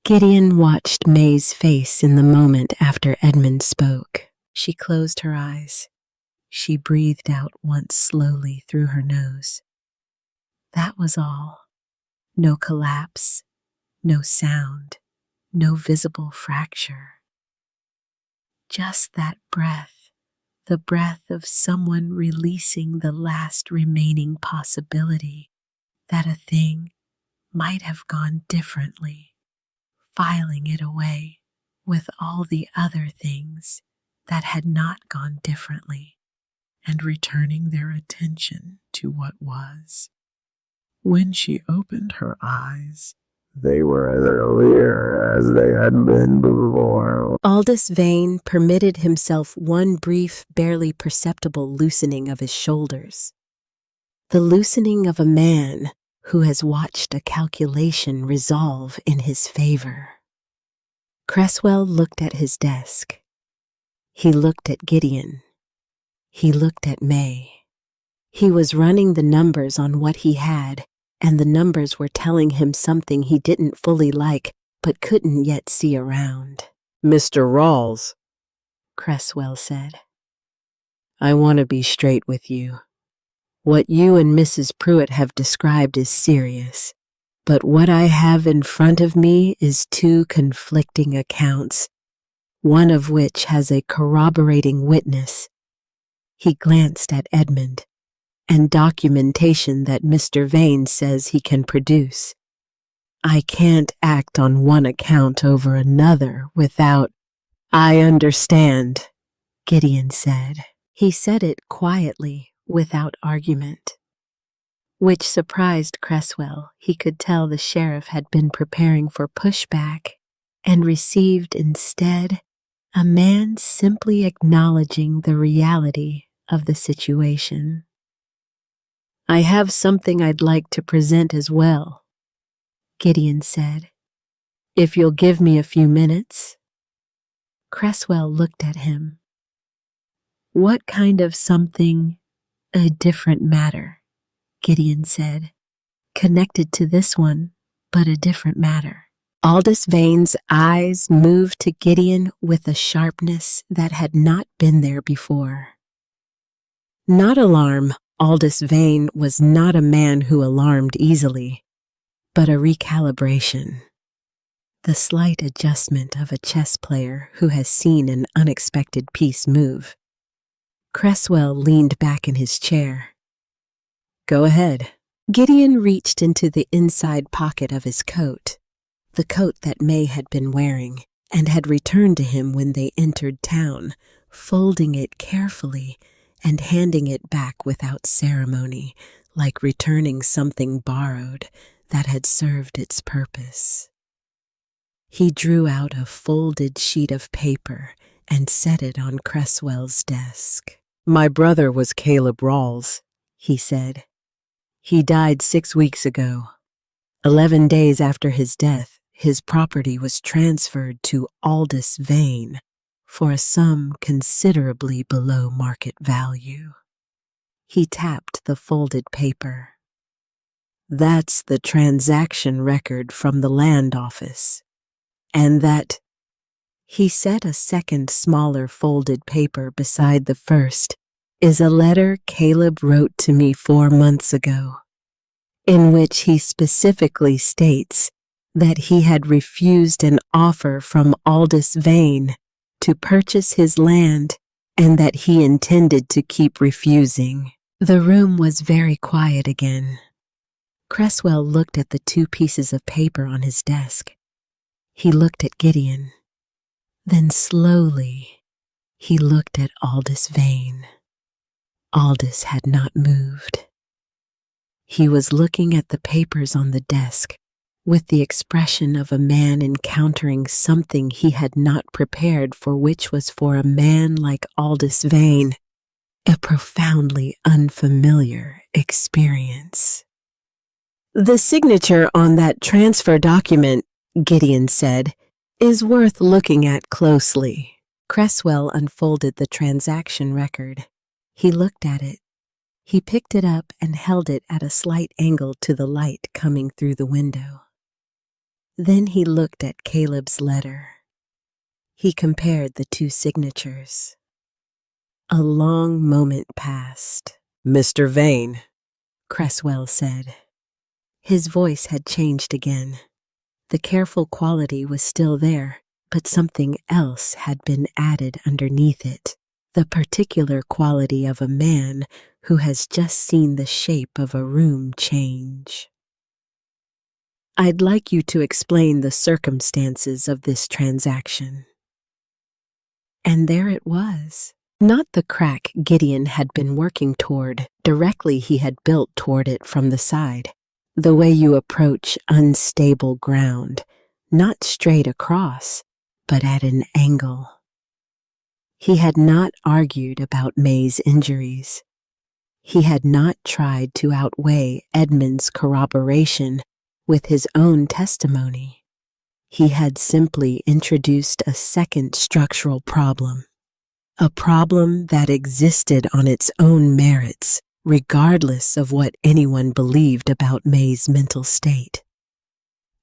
Gideon watched May's face in the moment after Edmund spoke. She closed her eyes. She breathed out once slowly through her nose. That was all. No collapse, no sound, no visible fracture. Just that breath, the breath of someone releasing the last remaining possibility that a thing might have gone differently, filing it away with all the other things that had not gone differently, and returning their attention to what was. When she opened her eyes, they were as clear as they had been before. Aldis Vane permitted himself one brief, barely perceptible loosening of his shoulders. The loosening of a man who has watched a calculation resolve in his favor. Creswell looked at his desk. He looked at Gideon. He looked at May. He was running the numbers on what he had, and the numbers were telling him something he didn't fully like but couldn't yet see around. Mr. Rawls, Creswell said. I want to be straight with you. What you and Mrs. Puit have described is serious, but what I have in front of me is two conflicting accounts, one of which has a corroborating witness. He glanced at Edmund, and documentation that Mr. Vane says he can produce. I can't act on one account over another without— I understand, Gideon said. He said it quietly, without argument. Which surprised Creswell. He could tell the sheriff had been preparing for pushback and received instead a man simply acknowledging the reality of the situation. I have something I'd like to present as well, Gideon said. If you'll give me a few minutes. Creswell looked at him. What kind of something? A different matter, Gideon said. Connected to this one, but a different matter. Aldis Vane's eyes moved to Gideon with a sharpness that had not been there before. Not alarm. Aldis Vane was not a man who alarmed easily, but a recalibration. The slight adjustment of a chess player who has seen an unexpected piece move. Creswell leaned back in his chair. Go ahead. Gideon reached into the inside pocket of his coat, the coat that May had been wearing and had returned to him when they entered town, folding it carefully and handing it back without ceremony, like returning something borrowed that had served its purpose. He drew out a folded sheet of paper and set it on Creswell's desk. My brother was Caleb Rawls, he said. He died 6 weeks ago. 11 days after his death, his property was transferred to Aldis Vane for a sum considerably below market value. He tapped the folded paper. That's the transaction record from the land office. And that— he set a second smaller folded paper beside the first— is a letter Caleb wrote to me 4 months ago, in which he specifically states that he had refused an offer from Aldis Vane to purchase his land and that he intended to keep refusing. The room was very quiet again. Creswell looked at the 2 pieces of paper on his desk. He looked at Gideon. Then slowly, he looked at Aldis Vane. Aldis had not moved. He was looking at the papers on the desk with the expression of a man encountering something he had not prepared for, which was for a man like Aldis Vane a profoundly unfamiliar experience. The signature on that transfer document, Gideon said, is worth looking at closely. Creswell unfolded the transaction record. He looked at it. He picked it up and held it at a slight angle to the light coming through the window. Then he looked at Caleb's letter. He compared the 2 signatures. A long moment passed. Mr. Vane, Creswell said. His voice had changed again. The careful quality was still there, but something else had been added underneath it. The particular quality of a man who has just seen the shape of a room change. I'd like you to explain the circumstances of this transaction. And there it was. Not the crack Gideon had been working toward. Directly he had built toward it from the side. The way you approach unstable ground, not straight across, but at an angle. He had not argued about May's injuries. He had not tried to outweigh Edmund's corroboration with his own testimony. He had simply introduced a second structural problem. a problem that existed on its own merits, regardless of what anyone believed about May's mental state.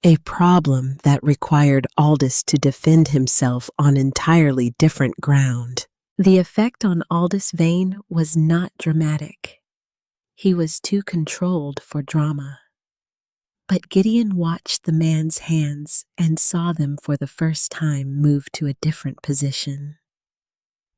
A problem that required Aldis to defend himself on entirely different ground. The effect on Aldis Vane was not dramatic. He was too controlled for drama. But Gideon watched the man's hands and saw them for the first time move to a different position.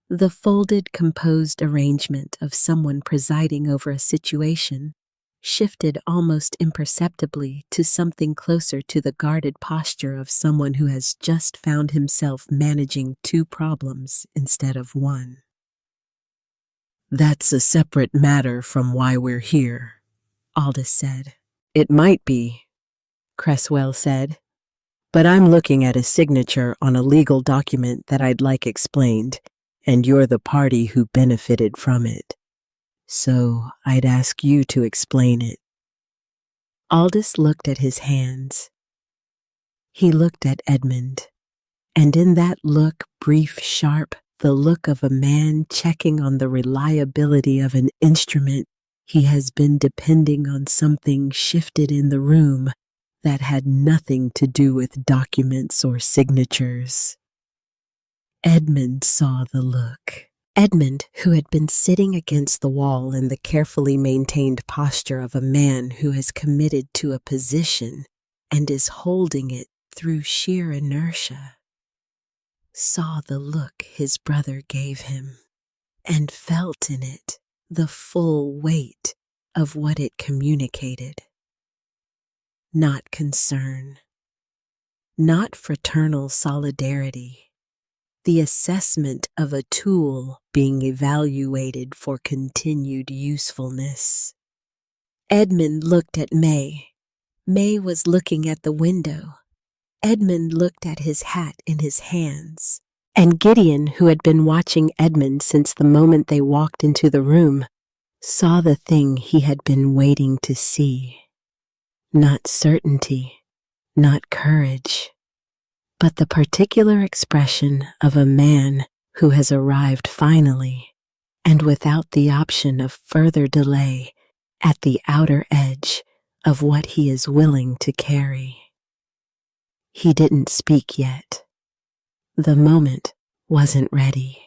The folded, composed arrangement of someone presiding over a situation shifted almost imperceptibly to something closer to the guarded posture of someone who has just found himself managing two problems instead of one. "That's a separate matter from why we're here," Aldis said. "It might be," Creswell said, "but I'm looking at a signature on a legal document that I'd like explained, and you're the party who benefited from it. So I'd ask you to explain it." Aldis looked at his hands. He looked at Edmund, and in that look, brief, sharp, the look of a man checking on the reliability of an instrument he has been depending on, something shifted in the room that had nothing to do with documents or signatures. Edmund saw the look. Edmund, who had been sitting against the wall in the carefully maintained posture of a man who has committed to a position and is holding it through sheer inertia, saw the look his brother gave him and felt in it the full weight of what it communicated. Not concern, not fraternal solidarity, the assessment of a tool being evaluated for continued usefulness. Edmund looked at May. May was looking at the window. Edmund looked at his hat in his hands. And Gideon, who had been watching Edmund since the moment they walked into the room, saw the thing he had been waiting to see. Not certainty, not courage, but the particular expression of a man who has arrived finally, and without the option of further delay, at the outer edge of what he is willing to carry. He didn't speak yet. The moment wasn't ready,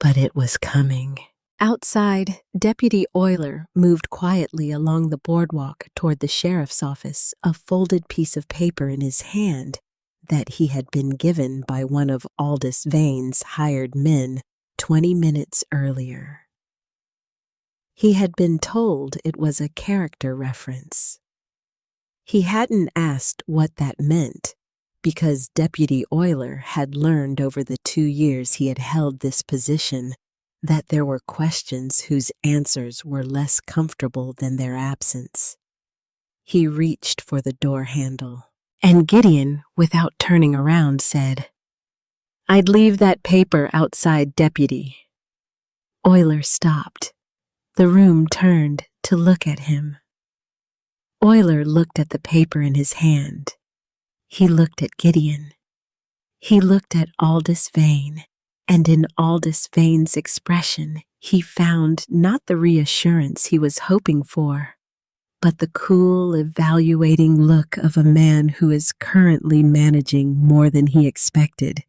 but it was coming. Outside, Deputy Euler moved quietly along the boardwalk toward the sheriff's office, a folded piece of paper in his hand that he had been given by one of Aldis Vane's hired men 20 minutes earlier. He had been told it was a character reference. He hadn't asked what that meant, because Deputy Euler had learned over the 2 years he had held this position that there were questions whose answers were less comfortable than their absence. He reached for the door handle, and Gideon, without turning around, said, "I'd leave that paper outside, Deputy." Euler stopped. The room turned to look at him. Euler looked at the paper in his hand. He looked at Gideon. He looked at Aldis Vane, and in Aldis Vane's expression, he found not the reassurance he was hoping for, but the cool, evaluating look of a man who is currently managing more than he expected,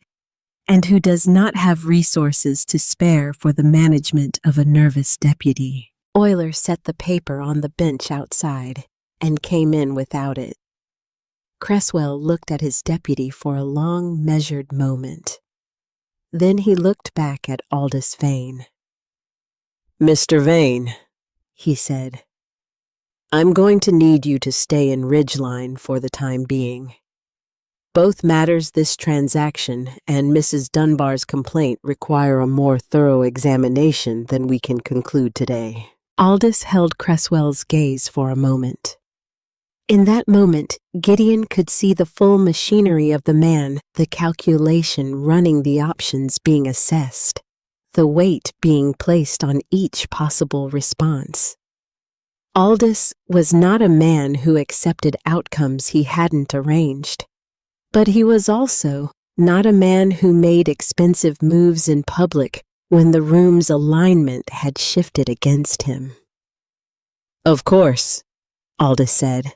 and who does not have resources to spare for the management of a nervous deputy. Euler set the paper on the bench outside and came in without it. Creswell looked at his deputy for a long, measured moment. Then he looked back at Aldis Vane. "Mr. Vane," he said, "I'm going to need you to stay in Ridgeline for the time being. Both matters, this transaction and Mrs. Dunbar's complaint, require a more thorough examination than we can conclude today." Aldis held Creswell's gaze for a moment. In that moment, Gideon could see the full machinery of the man, the calculation running, the options being assessed, the weight being placed on each possible response. Aldis was not a man who accepted outcomes he hadn't arranged, but he was also not a man who made expensive moves in public when the room's alignment had shifted against him. Of course, Aldis said.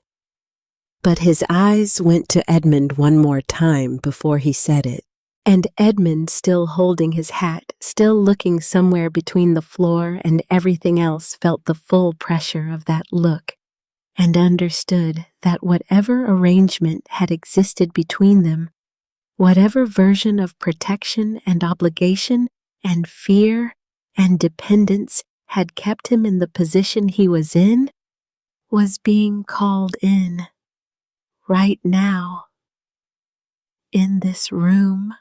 But his eyes went to Edmund one more time before he said it, and Edmund, still holding his hat, still looking somewhere between the floor and everything else, felt the full pressure of that look and understood that whatever arrangement had existed between them, whatever version of protection and obligation and fear and dependence had kept him in the position he was in, was being called in. Right now, in this room.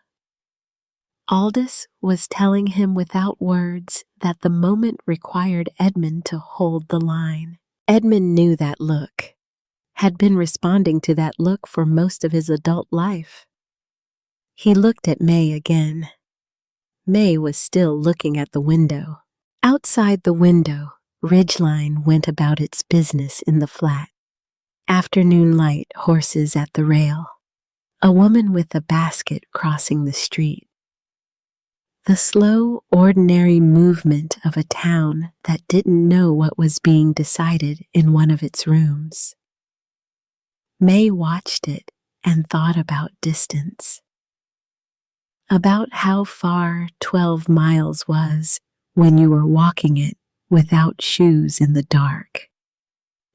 Aldis was telling him without words that the moment required Edmund to hold the line. Edmund knew that look, had been responding to that look for most of his adult life. He looked at May again. May was still looking at the window. Outside the window, Ridgeline went about its business in the flat. Afternoon light, horses at the rail, a woman with a basket crossing the street. The slow, ordinary movement of a town that didn't know what was being decided in one of its rooms. May watched it and thought about distance. About how far 12 miles was when you were walking it without shoes in the dark.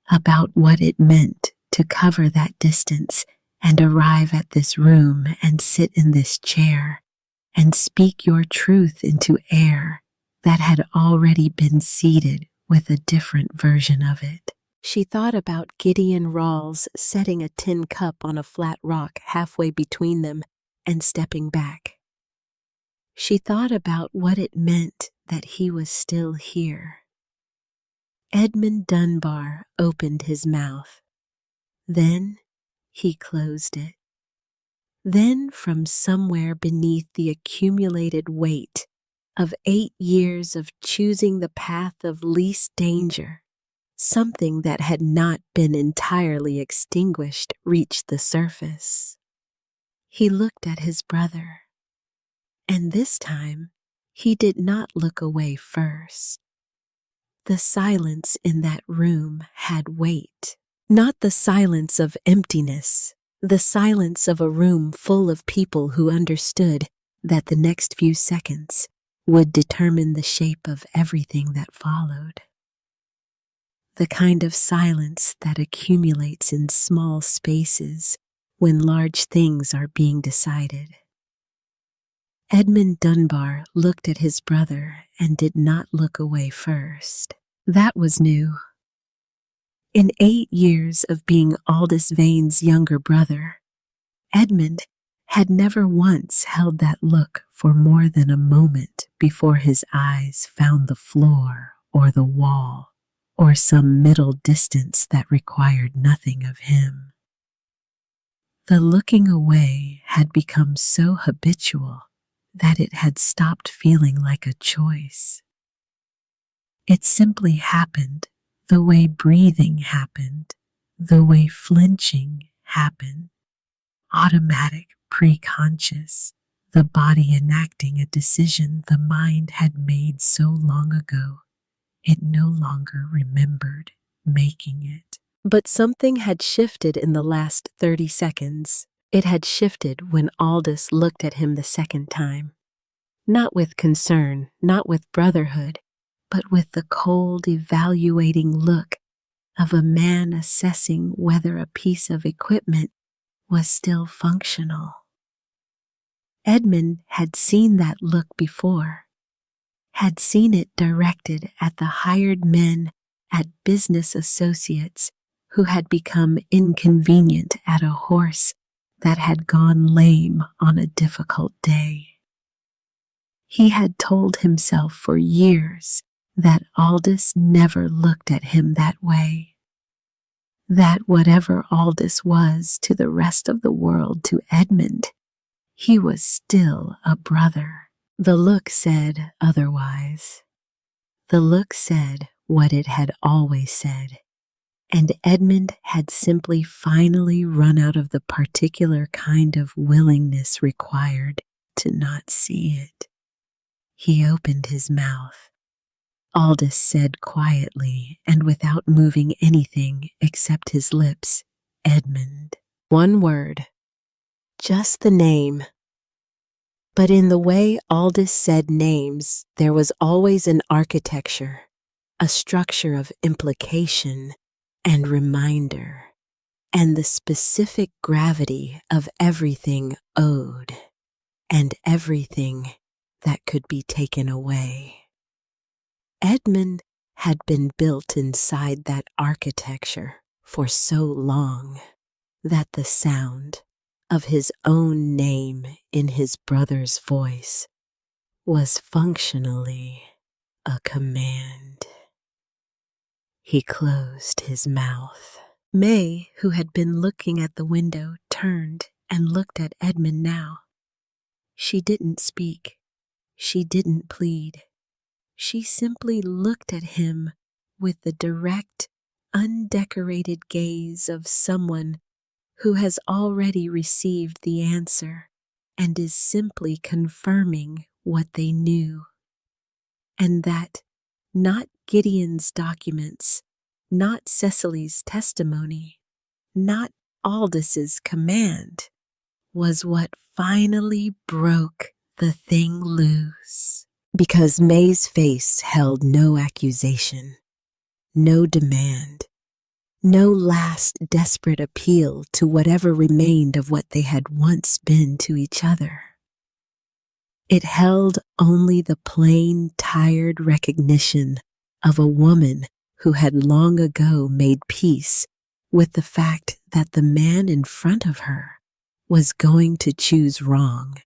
About what it meant to cover that distance and arrive at this room and sit in this chair and speak your truth into air that had already been seeded with a different version of it. She thought about Gideon RS setting a tin cup on a flat rock halfway between them and stepping back. She thought about what it meant that he was still here. Edmund Dunbar opened his mouth. Then he closed it. Then from somewhere beneath the accumulated weight of 8 years of choosing the path of least danger, something that had not been entirely extinguished reached the surface. He looked at his brother, and this time he did not look away first. The silence in that room had weight, not the silence of emptiness, the silence of a room full of people who understood that the next few seconds would determine the shape of everything that followed. The kind of silence that accumulates in small spaces when large things are being decided. Edmund Dunbar looked at his brother and did not look away first. That was new. In 8 years of being Aldis Vane's younger brother, Edmund had never once held that look for more than a moment before his eyes found the floor or the wall or some middle distance that required nothing of him. The looking away had become so habitual that it had stopped feeling like a choice. It simply happened the way breathing happened, the way flinching happened, automatic, pre-conscious, the body enacting a decision the mind had made so long ago it no longer remembered making it. But something had shifted in the last 30 seconds. It had shifted when Aldis looked at him the second time. Not with concern, not with brotherhood, but with the cold, evaluating look of a man assessing whether a piece of equipment was still functional. Edmund had seen that look before, had seen it directed at the hired men at business associates who had become inconvenient at a horse that had gone lame on a difficult day. He had told himself for years that Aldis never looked at him that way. That whatever Aldis was to the rest of the world, to Edmund, he was still a brother. The look said otherwise. The look said what it had always said, and Edmund had simply finally run out of the particular kind of willingness required to not see it. He opened his mouth. Aldis said quietly and without moving anything except his lips, "Edmund." One word. Just the name. But in the way Aldis said names, there was always an architecture, a structure of implication and reminder, and the specific gravity of everything owed and everything that could be taken away. Edmund had been built inside that architecture for so long that the sound of his own name in his brother's voice was functionally a command. He closed his mouth. May, who had been looking at the window, turned and looked at Edmund now. She didn't speak. She didn't plead. She simply looked at him with the direct, undecorated gaze of someone who has already received the answer and is simply confirming what they knew. And that not Gideon's documents, not Sicily's testimony, not Aldis's command, was what finally broke the thing loose. Because May's face held no accusation, no demand, no last desperate appeal to whatever remained of what they had once been to each other. It held only the plain, tired recognition of a woman who had long ago made peace with the fact that the man in front of her was going to choose wrong,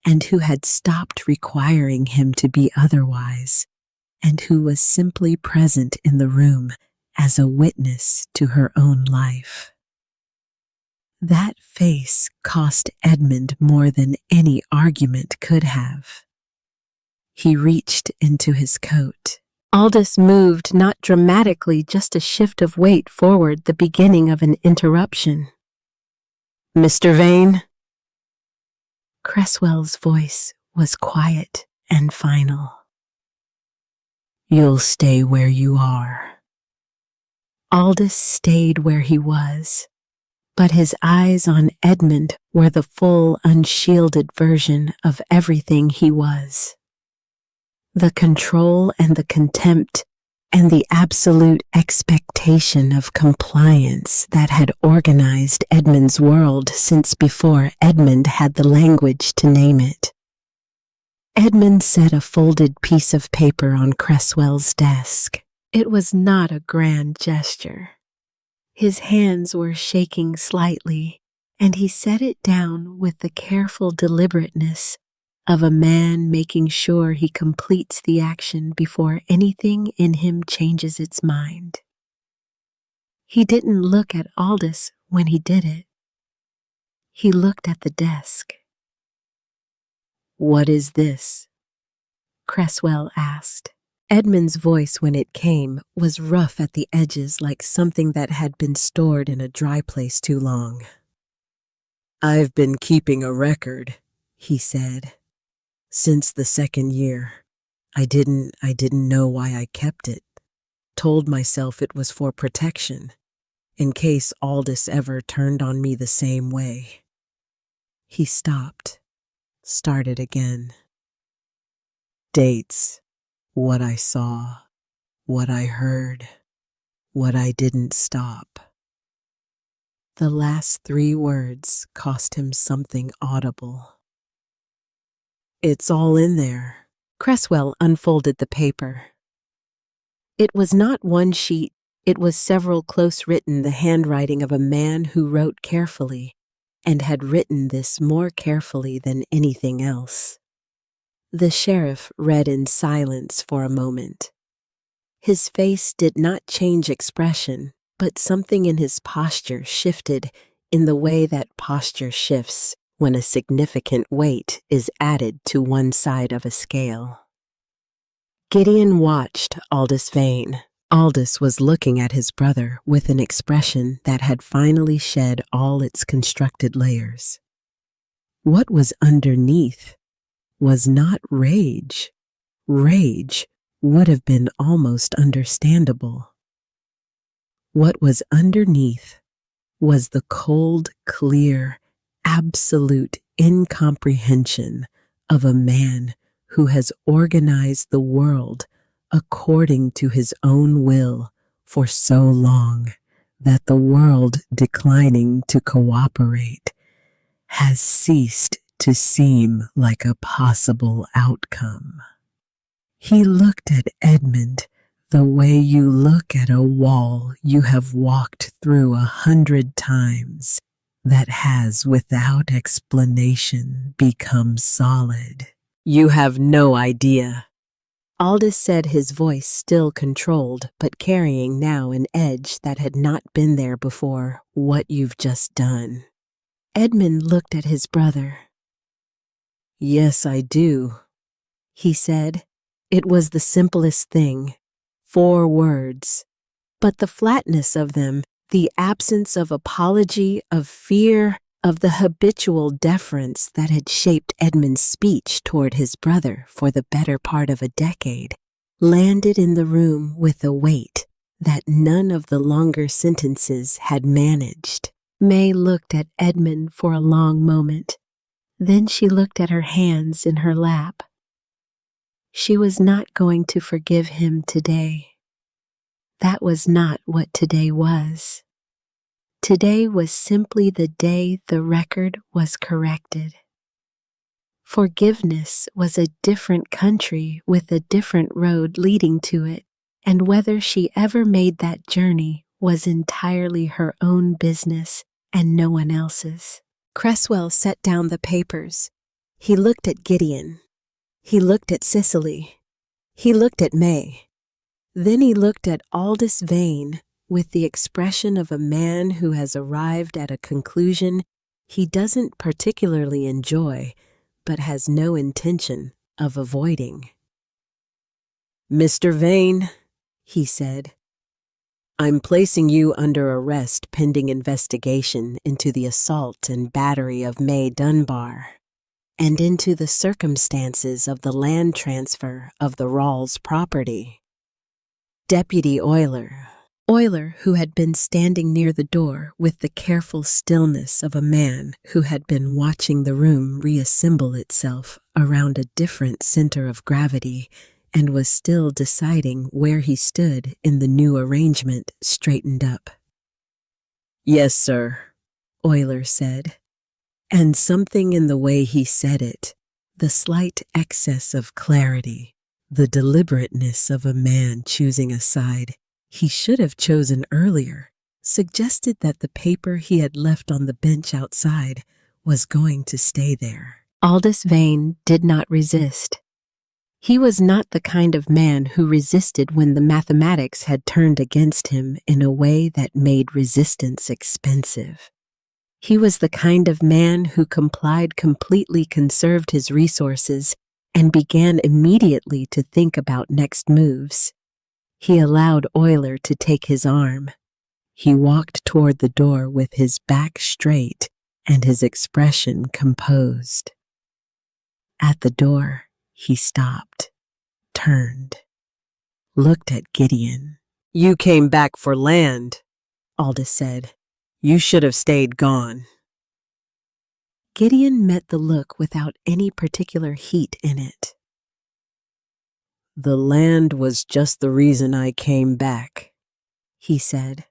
and who had stopped requiring him to be otherwise, and who was simply present in the room as a witness to her own life. That face cost Edmund more than any argument could have. He reached into his coat. Aldis moved, not dramatically, just a shift of weight forward, the beginning of an interruption. "Mr. Vane?" Creswell's voice was quiet and final. "You'll stay where you are." Aldis stayed where he was, but his eyes on Edmund were the full, unshielded version of everything he was. The control and the contempt and the absolute expectation of compliance that had organized Edmund's world since before Edmund had the language to name it. Edmund set a folded piece of paper on Creswell's desk. It was not a grand gesture. His hands were shaking slightly, and he set it down with the careful deliberateness of a man making sure he completes the action before anything in him changes its mind. He didn't look at Aldis when he did it. He looked at the desk. "What is this?" Creswell asked. Edmund's voice, when it came, was rough at the edges, like something that had been stored in a dry place too long. "I've been keeping a record," he said. "Since the second year. I didn't know why I kept it. Told myself it was for protection, in case Aldis ever turned on me the same way." He stopped, started again. "Dates, what I saw, what I heard, what I didn't stop." The last 3 words cost him something audible. "It's all in there." Creswell unfolded the paper. It was not one sheet, it was several, close written, the handwriting of a man who wrote carefully, and had written this more carefully than anything else. The sheriff read in silence for a moment. His face did not change expression, but something in his posture shifted in the way that posture shifts when a significant weight is added to one side of a scale. Gideon watched Aldis Vane, Aldis was looking at his brother with an expression that had finally shed all its constructed layers. What was underneath was not rage. Rage would have been almost understandable. What was underneath was the cold, clear, absolute incomprehension of a man who has organized the world according to his own will for so long that the world, declining to cooperate, has ceased to seem like a possible outcome. He looked at Edmund the way you look at a wall you have walked through 100 times that has, without explanation, become solid. You have no idea. Aldis said, his voice still controlled, but carrying now an edge that had not been there before, what you've just done. Edmund looked at his brother. Yes, I do, he said. It was the simplest thing. 4 words. But the flatness of them, the absence of apology, of fear, of the habitual deference that had shaped Edmund's speech toward his brother for the better part of a decade, landed in the room with a weight that none of the longer sentences had managed. May looked at Edmund for a long moment. Then she looked at her hands in her lap. She was not going to forgive him today. That was not what today was. Today was simply the day the record was corrected. Forgiveness was a different country with a different road leading to it, and whether she ever made that journey was entirely her own business and no one else's. Creswell set down the papers. He looked at Gideon. He looked at Sicily. He looked at May. Then he looked at Aldis Vane with the expression of a man who has arrived at a conclusion he doesn't particularly enjoy, but has no intention of avoiding. Mr. Vane, he said, I'm placing you under arrest pending investigation into the assault and battery of May Dunbar, and into the circumstances of the land transfer of the Rawls property. Deputy Euler, who had been standing near the door with the careful stillness of a man who had been watching the room reassemble itself around a different center of gravity and was still deciding where he stood in the new arrangement, straightened up. Yes, sir, Euler said. And something in the way he said it, the slight excess of clarity, the deliberateness of a man choosing a side he should have chosen earlier, suggested that the paper he had left on the bench outside was going to stay there. Aldis Vane did not resist. He was not the kind of man who resisted when the mathematics had turned against him in a way that made resistance expensive. He was the kind of man who complied completely, conserved his resources, and began immediately to think about next moves. He allowed Euler to take his arm. He walked toward the door with his back straight and his expression composed. At the door, he stopped, turned, looked at Gideon. You came back for land, Aldis said. You should have stayed gone. Gideon met the look without any particular heat in it. The land was just the reason I came back, he said.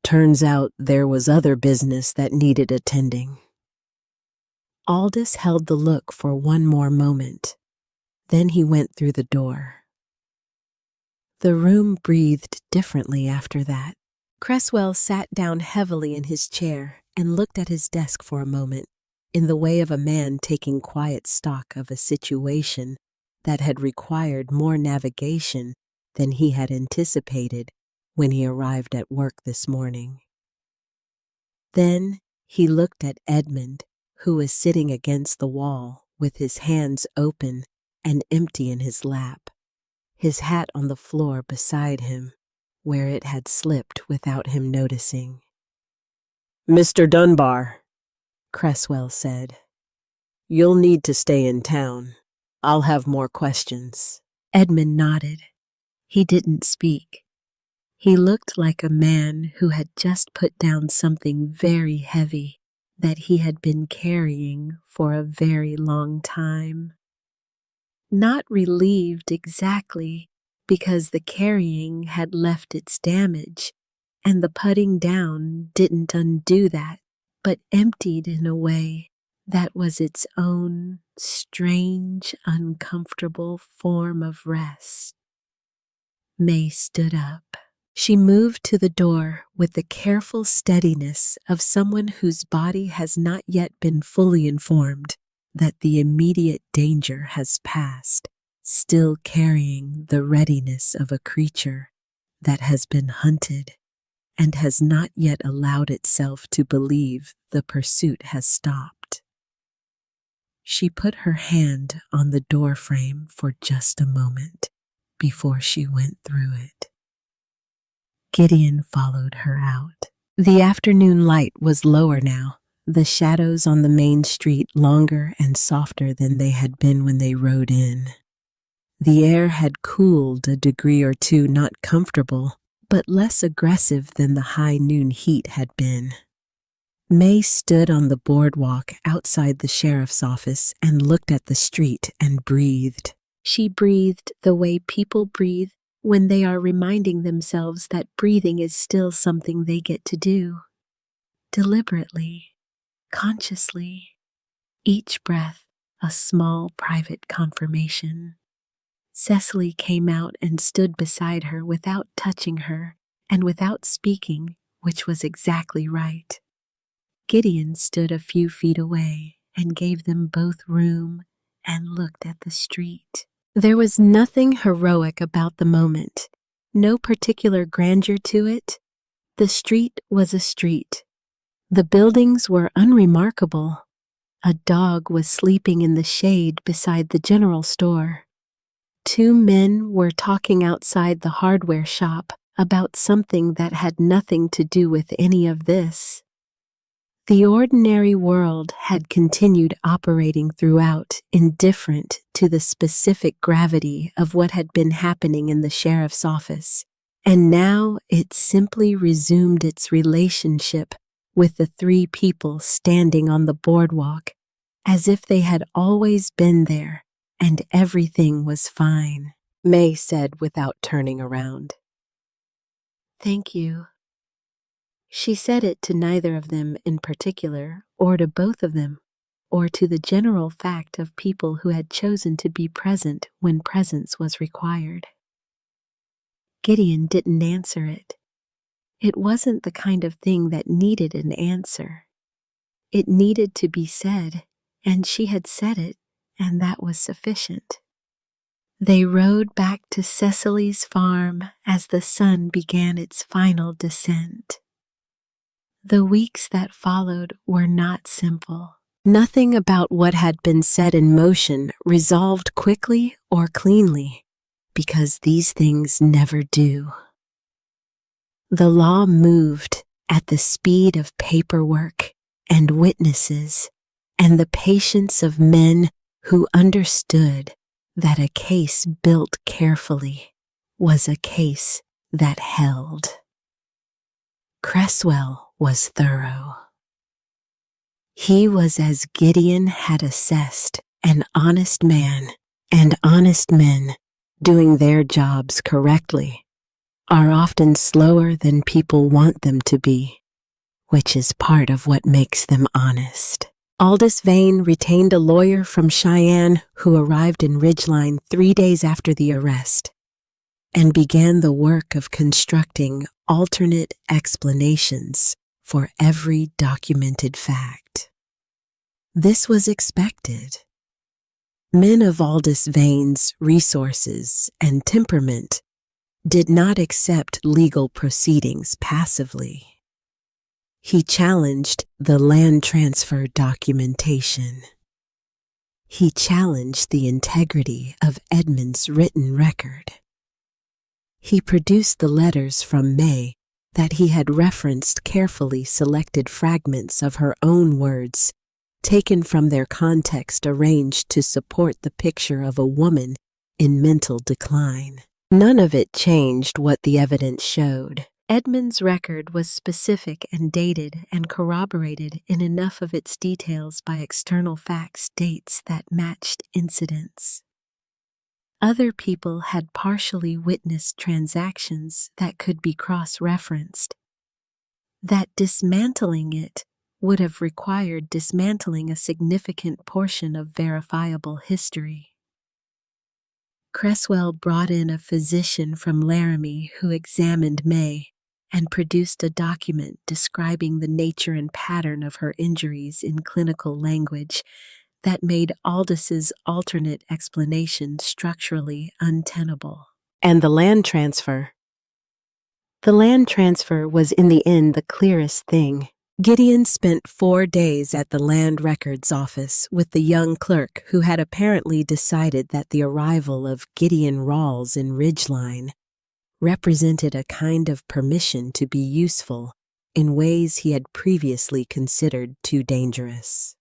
Turns out there was other business that needed attending. Aldis held the look for one more moment. Then he went through the door. The room breathed differently after that. Creswell sat down heavily in his chair and looked at his desk for a moment, in the way of a man taking quiet stock of a situation that had required more navigation than he had anticipated when he arrived at work this morning. Then he looked at Edmund, who was sitting against the wall with his hands open and empty in his lap, his hat on the floor beside him, where it had slipped without him noticing. "Mr. Dunbar," Creswell said. "you'll need to stay in town. I'll have more questions." Edmund nodded. He didn't speak. He looked like a man who had just put down something very heavy that he had been carrying for a very long time. Not relieved exactly, because the carrying had left its damage, and the putting down didn't undo that, but emptied in a way that was its own strange, uncomfortable form of rest. May stood up. She moved to the door with the careful steadiness of someone whose body has not yet been fully informed that the immediate danger has passed, still carrying the readiness of a creature that has been hunted and has not yet allowed itself to believe the pursuit has stopped. She put her hand on the door frame for just a moment before she went through it. Gideon followed her out. The afternoon light was lower now, the shadows on the main street longer and softer than they had been when they rode in. The air had cooled a degree or two, not comfortable, but less aggressive than the high noon heat had been. May stood on the boardwalk outside the sheriff's office and looked at the street and breathed. She breathed the way people breathe when they are reminding themselves that breathing is still something they get to do. Deliberately, consciously, each breath a small private confirmation. Cicely came out and stood beside her without touching her and without speaking, which was exactly right. Gideon stood a few feet away and gave them both room and looked at the street. There was nothing heroic about the moment, no particular grandeur to it. The street was a street. The buildings were unremarkable. A dog was sleeping in the shade beside the general store. 2 men were talking outside the hardware shop about something that had nothing to do with any of this. The ordinary world had continued operating throughout, indifferent to the specific gravity of what had been happening in the sheriff's office, and now it simply resumed its relationship with the 3 people standing on the boardwalk, as if they had always been there and everything was fine. May said without turning around. "Thank you." She said it to neither of them in particular, or to both of them, or to the general fact of people who had chosen to be present when presence was required. Gideon didn't answer it. It wasn't the kind of thing that needed an answer. It needed to be said, and she had said it, and that was sufficient. They rode back to Cecily's farm as the sun began its final descent. The weeks that followed were not simple. Nothing about what had been set in motion resolved quickly or cleanly, because these things never do. The law moved at the speed of paperwork and witnesses and the patience of men who understood that a case built carefully was a case that held. Creswell was thorough. He was, as Gideon had assessed, an honest man, and honest men, doing their jobs correctly, are often slower than people want them to be, which is part of what makes them honest. Aldis Vane retained a lawyer from Cheyenne who arrived in Ridgeline 3 days after the arrest, and began the work of constructing alternate explanations for every documented fact. This was expected. Men of Aldis Vane's resources and temperament did not accept legal proceedings passively. He challenged the land transfer documentation. He challenged the integrity of Edmund's written record. He produced the letters from May that he had referenced, carefully selected fragments of her own words, taken from their context, arranged to support the picture of a woman in mental decline. None of it changed what the evidence showed. Edmund's record was specific and dated and corroborated in enough of its details by external facts, dates that matched incidents. Other people had partially witnessed transactions that could be cross-referenced. That dismantling it would have required dismantling a significant portion of verifiable history. Creswell brought in a physician from Laramie who examined May and produced a document describing the nature and pattern of her injuries in clinical language that made Aldis's alternate explanation structurally untenable. And the land transfer. The land transfer was in the end the clearest thing. Gideon spent 4 days at the land records office with the young clerk who had apparently decided that the arrival of Gideon Rawls in Ridgeline represented a kind of permission to be useful in ways he had previously considered too dangerous.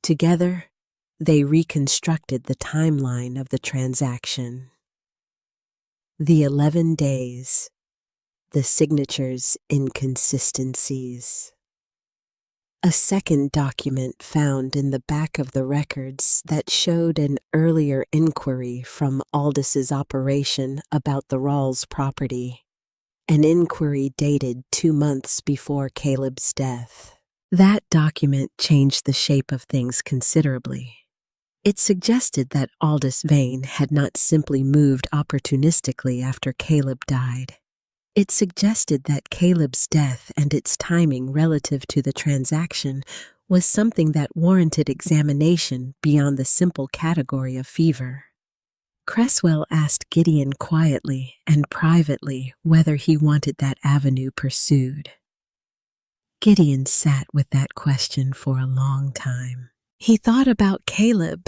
Together, they reconstructed the timeline of the transaction. The 11 days, the signatures' inconsistencies. A second document found in the back of the records that showed an earlier inquiry from Aldis's operation about the Rawls property, an inquiry dated 2 months before Caleb's death. That document changed the shape of things considerably. It suggested that Aldis Vane had not simply moved opportunistically after Caleb died. It suggested that Caleb's death and its timing relative to the transaction was something that warranted examination beyond the simple category of fever. Creswell asked Gideon quietly and privately whether he wanted that avenue pursued. Gideon sat with that question for a long time. He thought about Caleb,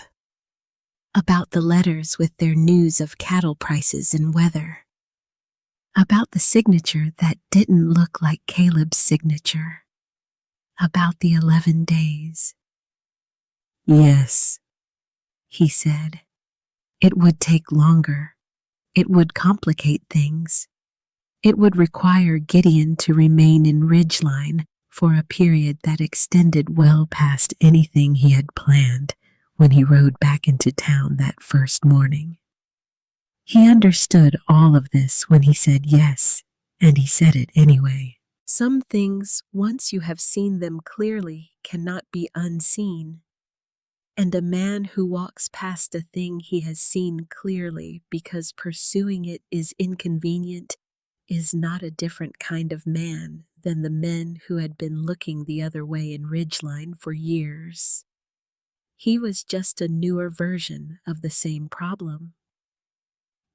about the letters with their news of cattle prices and weather, about the signature that didn't look like Caleb's signature, about the 11 days. "Yes," he said. "It would take longer. It would complicate things. It would require Gideon to remain in Ridgeline for a period that extended well past anything he had planned when he rode back into town that first morning." He understood all of this when he said yes, and he said it anyway. Some things, once you have seen them clearly, cannot be unseen. And a man who walks past a thing he has seen clearly because pursuing it is inconvenient is not a different kind of man than the men who had been looking the other way in Ridgeline for years. He was just a newer version of the same problem.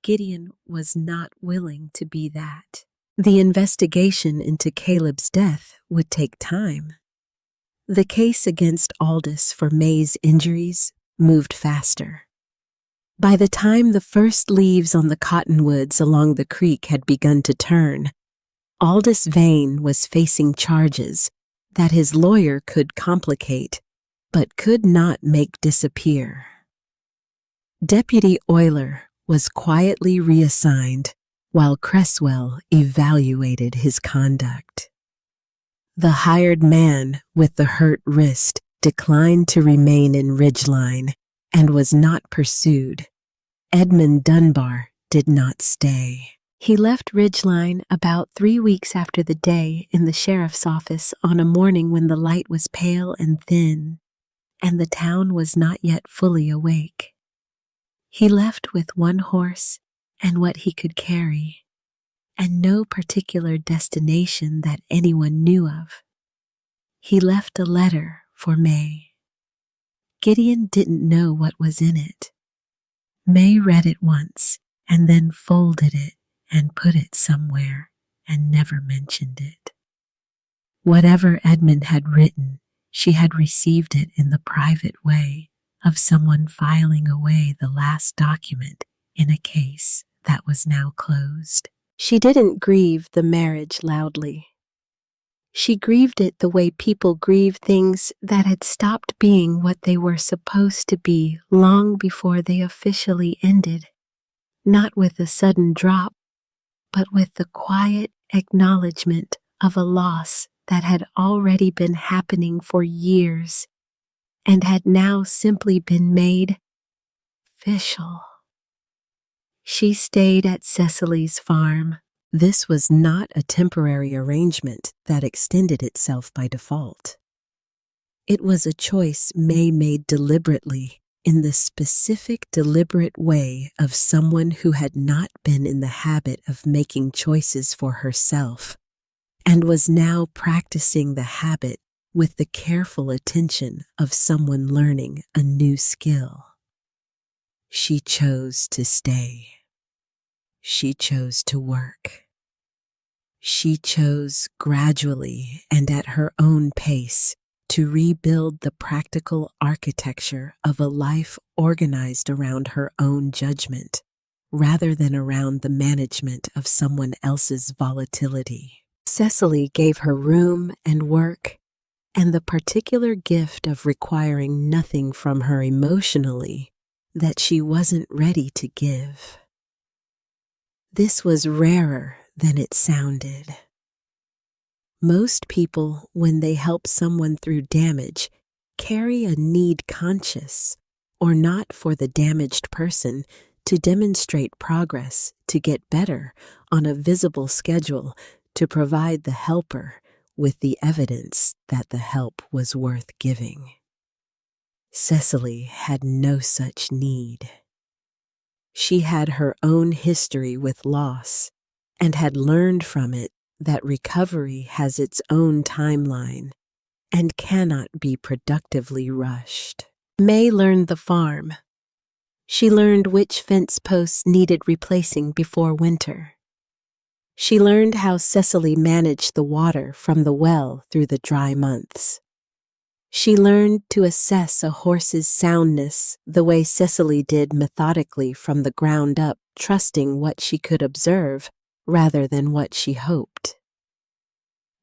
Gideon was not willing to be that. The investigation into Caleb's death would take time. The case against Aldis for May's injuries moved faster. By the time the first leaves on the cottonwoods along the creek had begun to turn, Aldis Vane was facing charges that his lawyer could complicate but could not make disappear. Deputy Euler was quietly reassigned while Creswell evaluated his conduct. The hired man with the hurt wrist declined to remain in Ridgeline and was not pursued. Edmund Dunbar did not stay. He left Ridgeline about 3 weeks after the day in the sheriff's office on a morning when the light was pale and thin, and the town was not yet fully awake. He left with 1 horse and what he could carry, and no particular destination that anyone knew of. He left a letter for May. Gideon didn't know what was in it. May read it once and then folded it and put it somewhere and never mentioned it. Whatever Edmund had written, she had received it in the private way of someone filing away the last document in a case that was now closed. She didn't grieve the marriage loudly. She grieved it the way people grieve things that had stopped being what they were supposed to be long before they officially ended. Not with a sudden drop, but with the quiet acknowledgement of a loss that had already been happening for years and had now simply been made official. She stayed at Cicily's farm. This was not a temporary arrangement that extended itself by default. It was a choice May made deliberately, in the specific, deliberate way of someone who had not been in the habit of making choices for herself, and was now practicing the habit with the careful attention of someone learning a new skill. She chose to stay. She chose to work. She chose gradually and at her own pace to rebuild the practical architecture of a life organized around her own judgment, rather than around the management of someone else's volatility. Cicely gave her room and work, and the particular gift of requiring nothing from her emotionally that she wasn't ready to give. This was rarer than it sounded. Most people, when they help someone through damage, carry a need conscious, or not for the damaged person, to demonstrate progress, to get better, on a visible schedule, to provide the helper with the evidence that the help was worth giving. Cicely had no such need. She had her own history with loss and had learned from it that recovery has its own timeline and cannot be productively rushed. May learned the farm. She learned which fence posts needed replacing before winter. She learned how Cicely managed the water from the well through the dry months. She learned to assess a horse's soundness the way Cicely did methodically from the ground up, trusting what she could observe rather than what she hoped.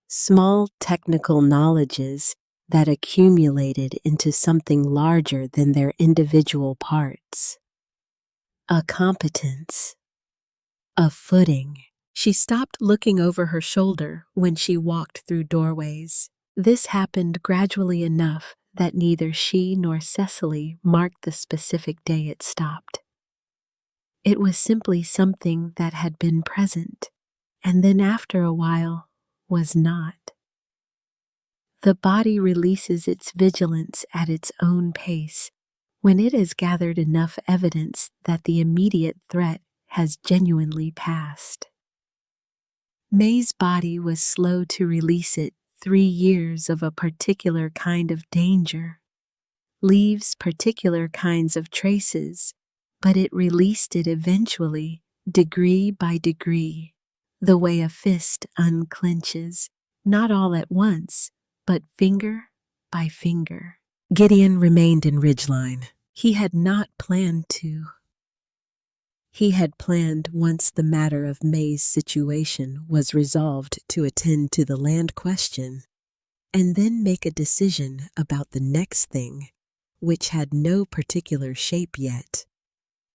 Small technical knowledges that accumulated into something larger than their individual parts. A competence. A footing. She stopped looking over her shoulder when she walked through doorways. This happened gradually enough that neither she nor Cicely marked the specific day it stopped. It was simply something that had been present, and then after a while was not. The body releases its vigilance at its own pace when it has gathered enough evidence that the immediate threat has genuinely passed. May's body was slow to release it 3 years of a particular kind of danger, leaves particular kinds of traces, but it released it eventually, degree by degree, the way a fist unclenches, not all at once, but finger by finger. Gideon remained in Ridgeline. He had not planned to. He had planned, once the matter of May's situation was resolved, to attend to the land question, and then make a decision about the next thing, which had no particular shape yet,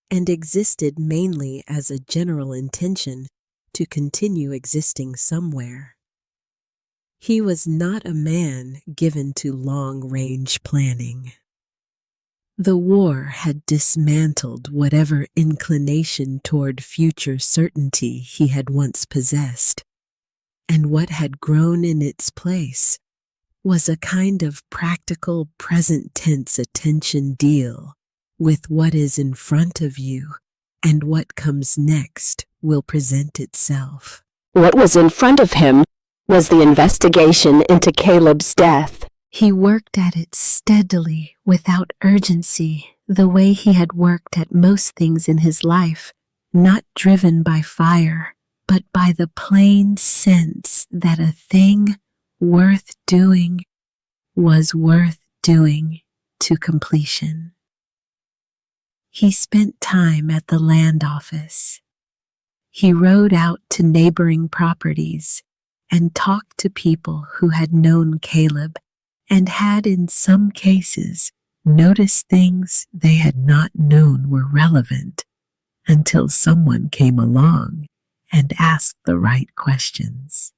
and existed mainly as a general intention to continue existing somewhere. He was not a man given to long-range planning. The war had dismantled whatever inclination toward future certainty he had once possessed, and what had grown in its place was a kind of practical present-tense attention deal with what is in front of you, and what comes next will present itself. What was in front of him was the investigation into Caleb's death. He worked at it steadily, without urgency, the way he had worked at most things in his life, not driven by fire, but by the plain sense that a thing worth doing was worth doing to completion. He spent time at the land office. He rode out to neighboring properties and talked to people who had known Caleb and had, in some cases, noticed things they had not known were relevant until someone came along and asked the right questions.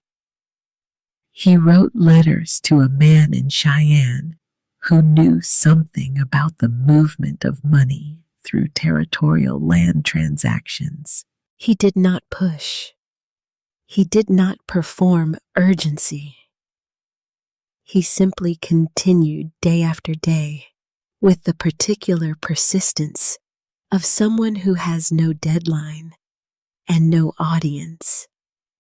He wrote letters to a man in Cheyenne who knew something about the movement of money through territorial land transactions. He did not push. He did not perform urgency. He simply continued day after day with the particular persistence of someone who has no deadline and no audience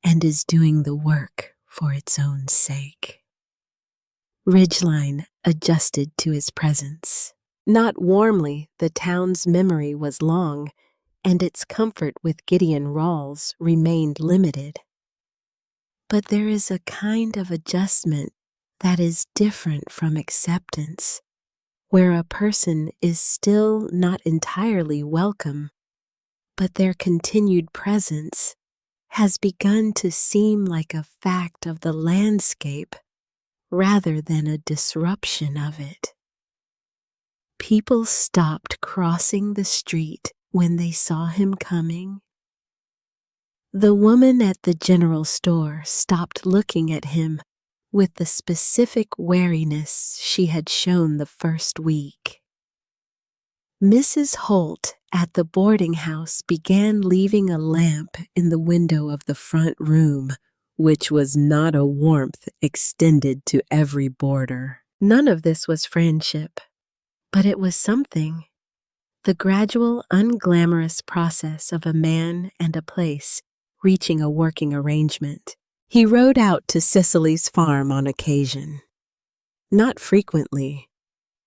and is doing the work for its own sake. Ridgeline adjusted to his presence. Not warmly, the town's memory was long, and its comfort with Gideon Rawls remained limited. But there is a kind of adjustment that is different from acceptance, where a person is still not entirely welcome, but their continued presence has begun to seem like a fact of the landscape rather than a disruption of it. People stopped crossing the street when they saw him coming. The woman at the general store stopped looking at him with the specific wariness she had shown the first week. Mrs. Holt at the boarding house began leaving a lamp in the window of the front room, which was not a warmth extended to every boarder. None of this was friendship, but it was something. The gradual, unglamorous process of a man and a place reaching a working arrangement. He rode out to Sicily's farm on occasion. Not frequently,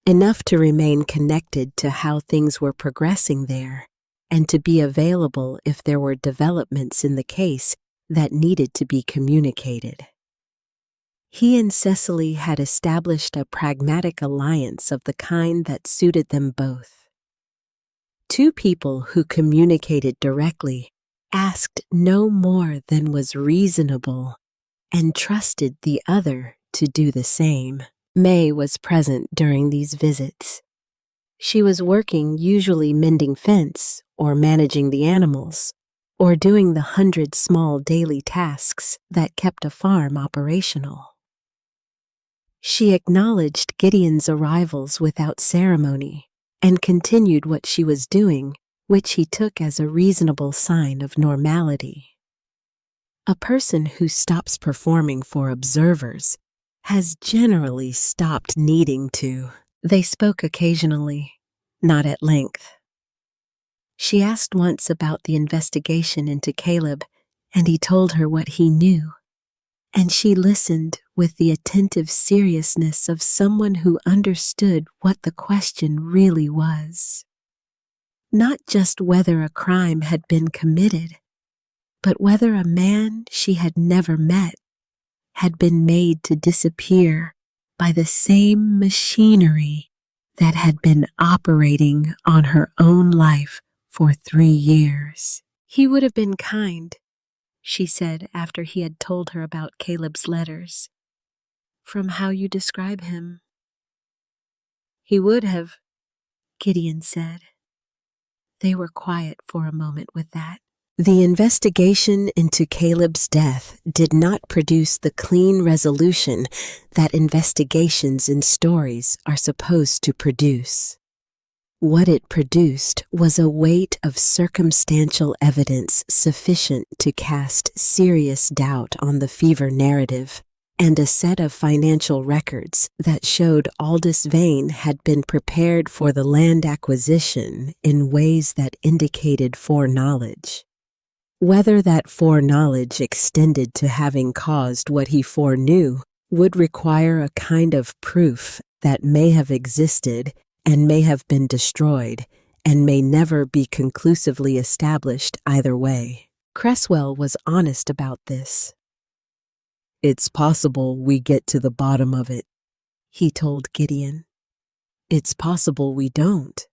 enough to remain connected to how things were progressing there and to be available if there were developments in the case that needed to be communicated. He and Cicely had established a pragmatic alliance of the kind that suited them both. Two people who communicated directly asked no more than was reasonable and trusted the other to do the same. May was present during these visits. She was working, usually mending fence or managing the animals, or doing the 100 small daily tasks that kept a farm operational. She acknowledged Gideon's arrivals without ceremony and continued what she was doing, which he took as a reasonable sign of normality. A person who stops performing for observers has generally stopped needing to. They spoke occasionally, not at length. She asked once about the investigation into Caleb, and he told her what he knew, and she listened with the attentive seriousness of someone who understood what the question really was. Not just whether a crime had been committed, but whether a man she had never met had been made to disappear by the same machinery that had been operating on her own life for 3 years. He would have been kind, she said after he had told her about Caleb's letters. From how you describe him. He would have, Gideon said. They were quiet for a moment with that. The investigation into Caleb's death did not produce the clean resolution that investigations in stories are supposed to produce. What it produced was a weight of circumstantial evidence sufficient to cast serious doubt on the fever narrative, and a set of financial records that showed Aldis Vane had been prepared for the land acquisition in ways that indicated foreknowledge. Whether that foreknowledge extended to having caused what he foreknew would require a kind of proof that may have existed and may have been destroyed and may never be conclusively established either way. Creswell was honest about this. It's possible we get to the bottom of it, he told Gideon. It's possible we don't.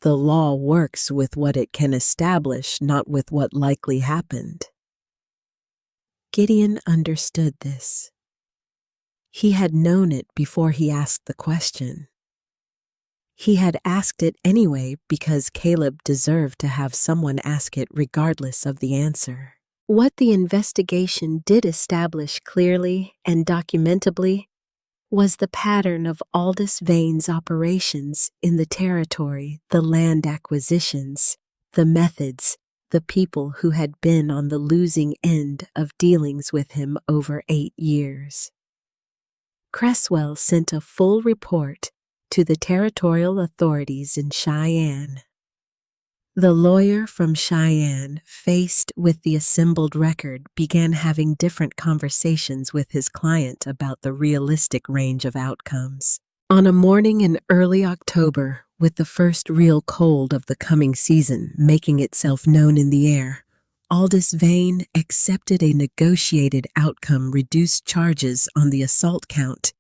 The law works with what it can establish, not with what likely happened. Gideon understood this. He had known it before he asked the question. He had asked it anyway because Caleb deserved to have someone ask it regardless of the answer. What the investigation did establish clearly and documentably was the pattern of Aldis Vane's operations in the territory, the land acquisitions, the methods, the people who had been on the losing end of dealings with him over 8 years. Creswell sent a full report to the territorial authorities in Cheyenne. The lawyer from Cheyenne, faced with the assembled record, began having different conversations with his client about the realistic range of outcomes. On a morning in early October, with the first real cold of the coming season making itself known in the air, Aldis Vane accepted a negotiated outcome, reduced charges on the assault count,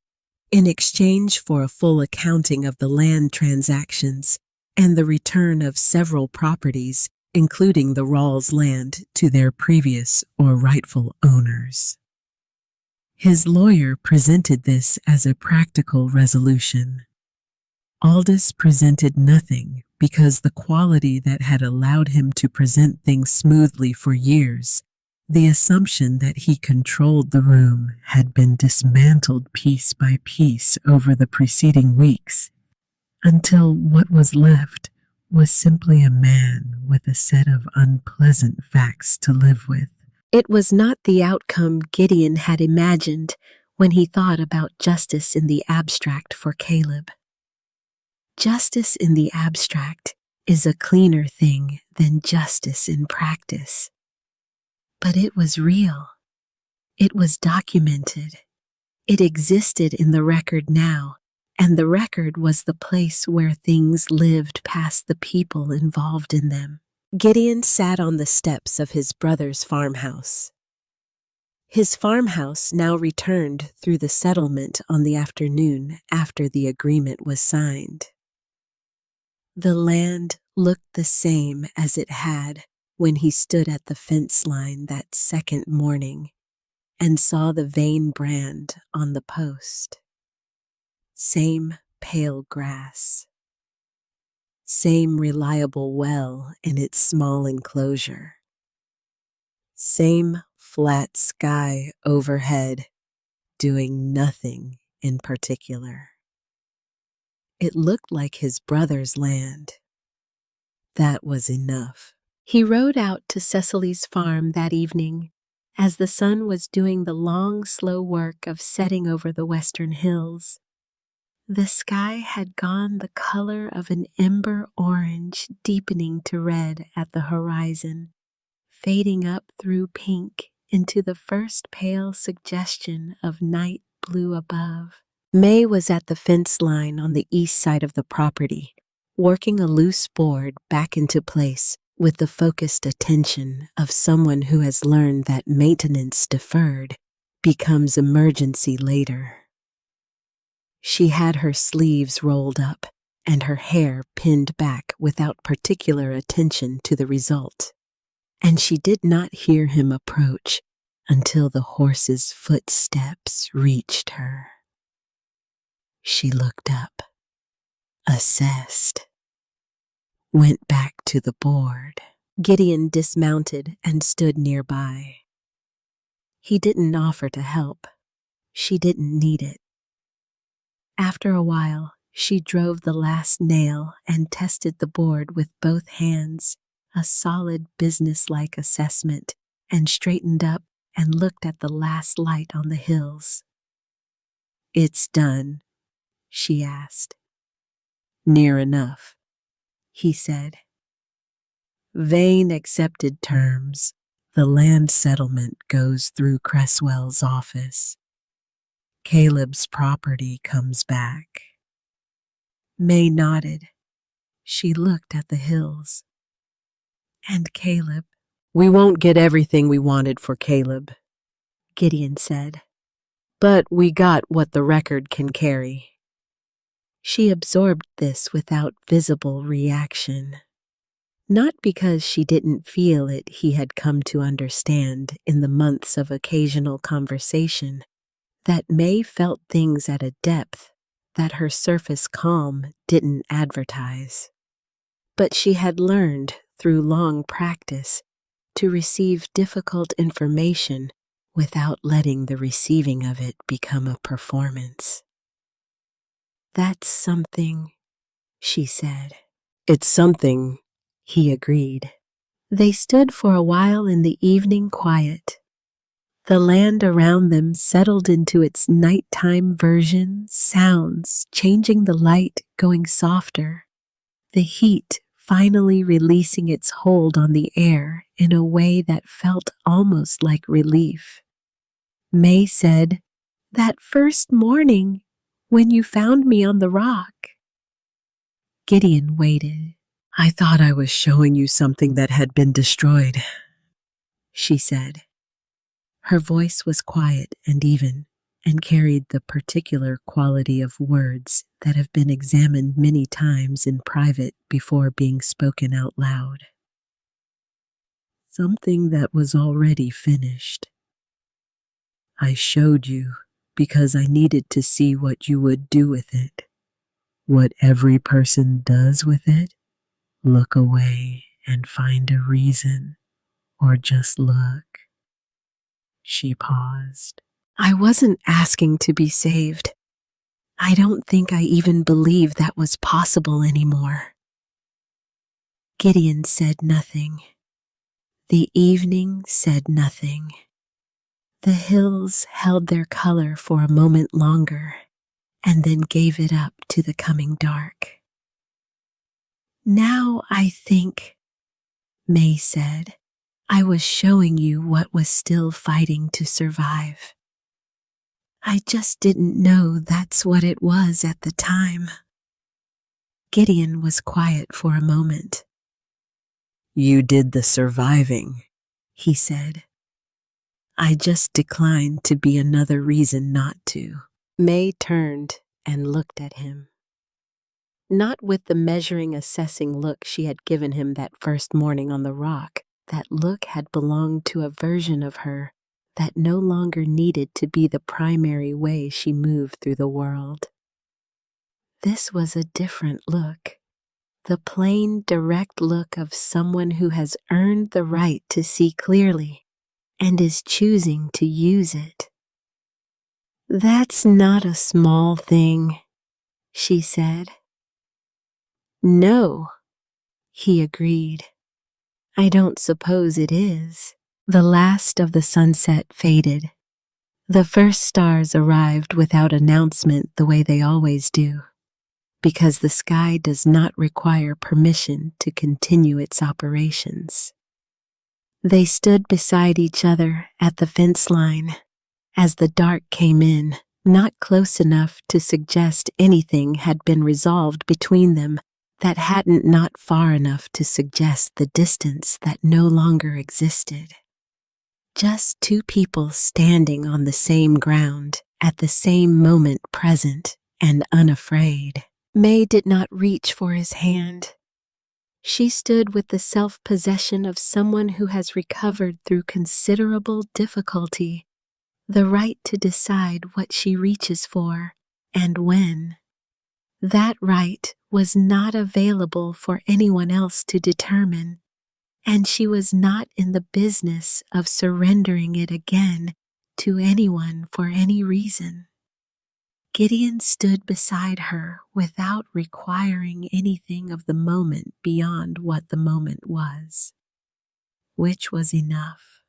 in exchange for a full accounting of the land transactions and the return of several properties, including the Rawls land, to their previous or rightful owners. His lawyer presented this as a practical resolution. Aldis presented nothing because the quality that had allowed him to present things smoothly for years, the assumption that he controlled the room, had been dismantled piece by piece over the preceding weeks, until what was left was simply a man with a set of unpleasant facts to live with. It was not the outcome Gideon had imagined when he thought about justice in the abstract for Caleb. Justice in the abstract is a cleaner thing than justice in practice. But it was real. It was documented. It existed in the record now, and the record was the place where things lived past the people involved in them. Gideon sat on the steps of his brother's farmhouse. His farmhouse now returned through the settlement on the afternoon after the agreement was signed. The land looked the same as it had when he stood at the fence line that second morning and saw the Vane brand on the post. Same pale grass. Same reliable well in its small enclosure. Same flat sky overhead, doing nothing in particular. It looked like his brother's land. That was enough. He rode out to Sicily's farm that evening as the sun was doing the long, slow work of setting over the western hills. The sky had gone the color of an ember orange, deepening to red at the horizon, fading up through pink into the first pale suggestion of night blue above. May was at the fence line on the east side of the property, working a loose board back into place with the focused attention of someone who has learned that maintenance deferred becomes emergency later. She had her sleeves rolled up and her hair pinned back without particular attention to the result, and she did not hear him approach until the horse's footsteps reached her. She looked up, assessed, went back to the board. Gideon dismounted and stood nearby. He didn't offer to help. She didn't need it. After a while, she drove the last nail and tested the board with both hands, a solid business-like assessment, and straightened up and looked at the last light on the hills. "It's done?" she asked. "Near enough," he said. Vane accepted terms. The land settlement goes through Creswell's office. Caleb's property comes back. May nodded. She looked at the hills. "And Caleb?" "We won't get everything we wanted for Caleb," Gideon said. "But we got what the record can carry." She absorbed this without visible reaction. Not because she didn't feel it he had come to understand in the months of occasional conversation, that May felt things at a depth that her surface calm didn't advertise. But she had learned, through long practice, to receive difficult information without letting the receiving of it become a performance. "That's something," she said. "It's something," he agreed. They stood for a while in the evening quiet. The land around them settled into its nighttime version, sounds changing, the light going softer, the heat finally releasing its hold on the air in a way that felt almost like relief. May said, "That first morning when you found me on the rock." Gideon waited. "I thought I was showing you something that had been destroyed," she said. Her voice was quiet and even, and carried the particular quality of words that have been examined many times in private before being spoken out loud. "Something that was already finished. I showed you because I needed to see what you would do with it. What every person does with it. Look away and find a reason, or just look." She paused. "I wasn't asking to be saved. I don't think I even believe that was possible anymore." Gideon said nothing. The evening said nothing. The hills held their color for a moment longer, and then gave it up to the coming dark. "Now I think," May said, "I was showing you what was still fighting to survive. I just didn't know that's what it was at the time." Gideon was quiet for a moment. "You did the surviving," he said. "I just declined to be another reason not to." May turned and looked at him. Not with the measuring, assessing look she had given him that first morning on the rock. That look had belonged to a version of her that no longer needed to be the primary way she moved through the world. This was a different look, the plain, direct look of someone who has earned the right to see clearly and is choosing to use it. "That's not a small thing," she said. "No," he agreed. "I don't suppose it is." The last of the sunset faded. The first stars arrived without announcement the way they always do, because the sky does not require permission to continue its operations. They stood beside each other at the fence line as the dark came in, not close enough to suggest anything had been resolved between them, that hadn't not far enough to suggest the distance that no longer existed. Just two people standing on the same ground at the same moment, present and unafraid. May did not reach for his hand. She stood with the self-possession of someone who has recovered through considerable difficulty, the right to decide what she reaches for and when. That right was not available for anyone else to determine, and she was not in the business of surrendering it again to anyone for any reason. Gideon stood beside her without requiring anything of the moment beyond what the moment was, which was enough.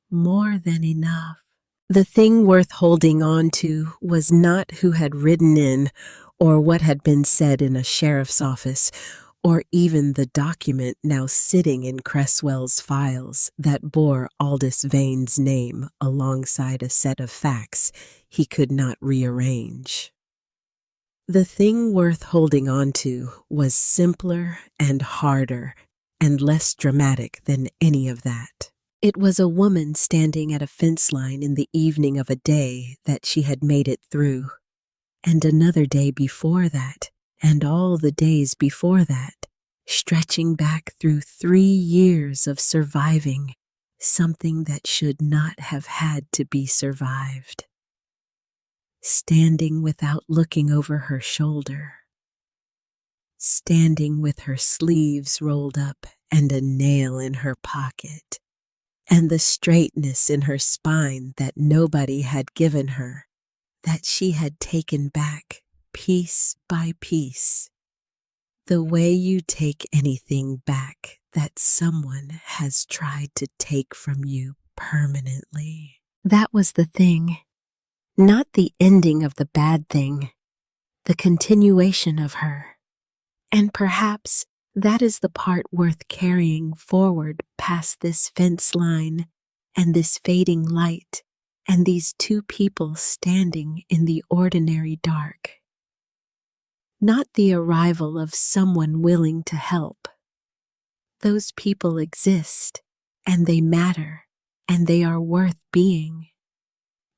More than enough. The thing worth holding on to was not who had ridden in, or what had been said in a sheriff's office, or even the document now sitting in Creswell's files that bore Aldis Vane's name alongside a set of facts he could not rearrange. The thing worth holding on to was simpler and harder and less dramatic than any of that. It was a woman standing at a fence line in the evening of a day that she had made it through, and another day before that, and all the days before that, stretching back through 3 years of surviving something that should not have had to be survived. Standing without looking over her shoulder. Standing with her sleeves rolled up and a nail in her pocket, and the straightness in her spine that nobody had given her, that she had taken back piece by piece. The way you take anything back that someone has tried to take from you permanently. That was the thing. Not the ending of the bad thing, the continuation of her. And perhaps that is the part worth carrying forward past this fence line and this fading light and these 2 people standing in the ordinary dark. Not the arrival of someone willing to help. Those people exist, and they matter, and they are worth being.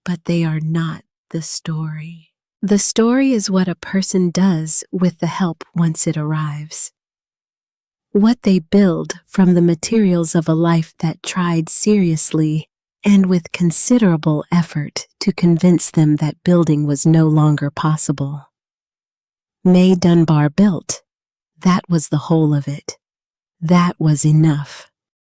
But they are not the story. The story is what a person does with the help once it arrives. What they build from the materials of a life that tried seriously and with considerable effort to convince them that building was no longer possible. May Dunbar built. That was the whole of it. That was enough.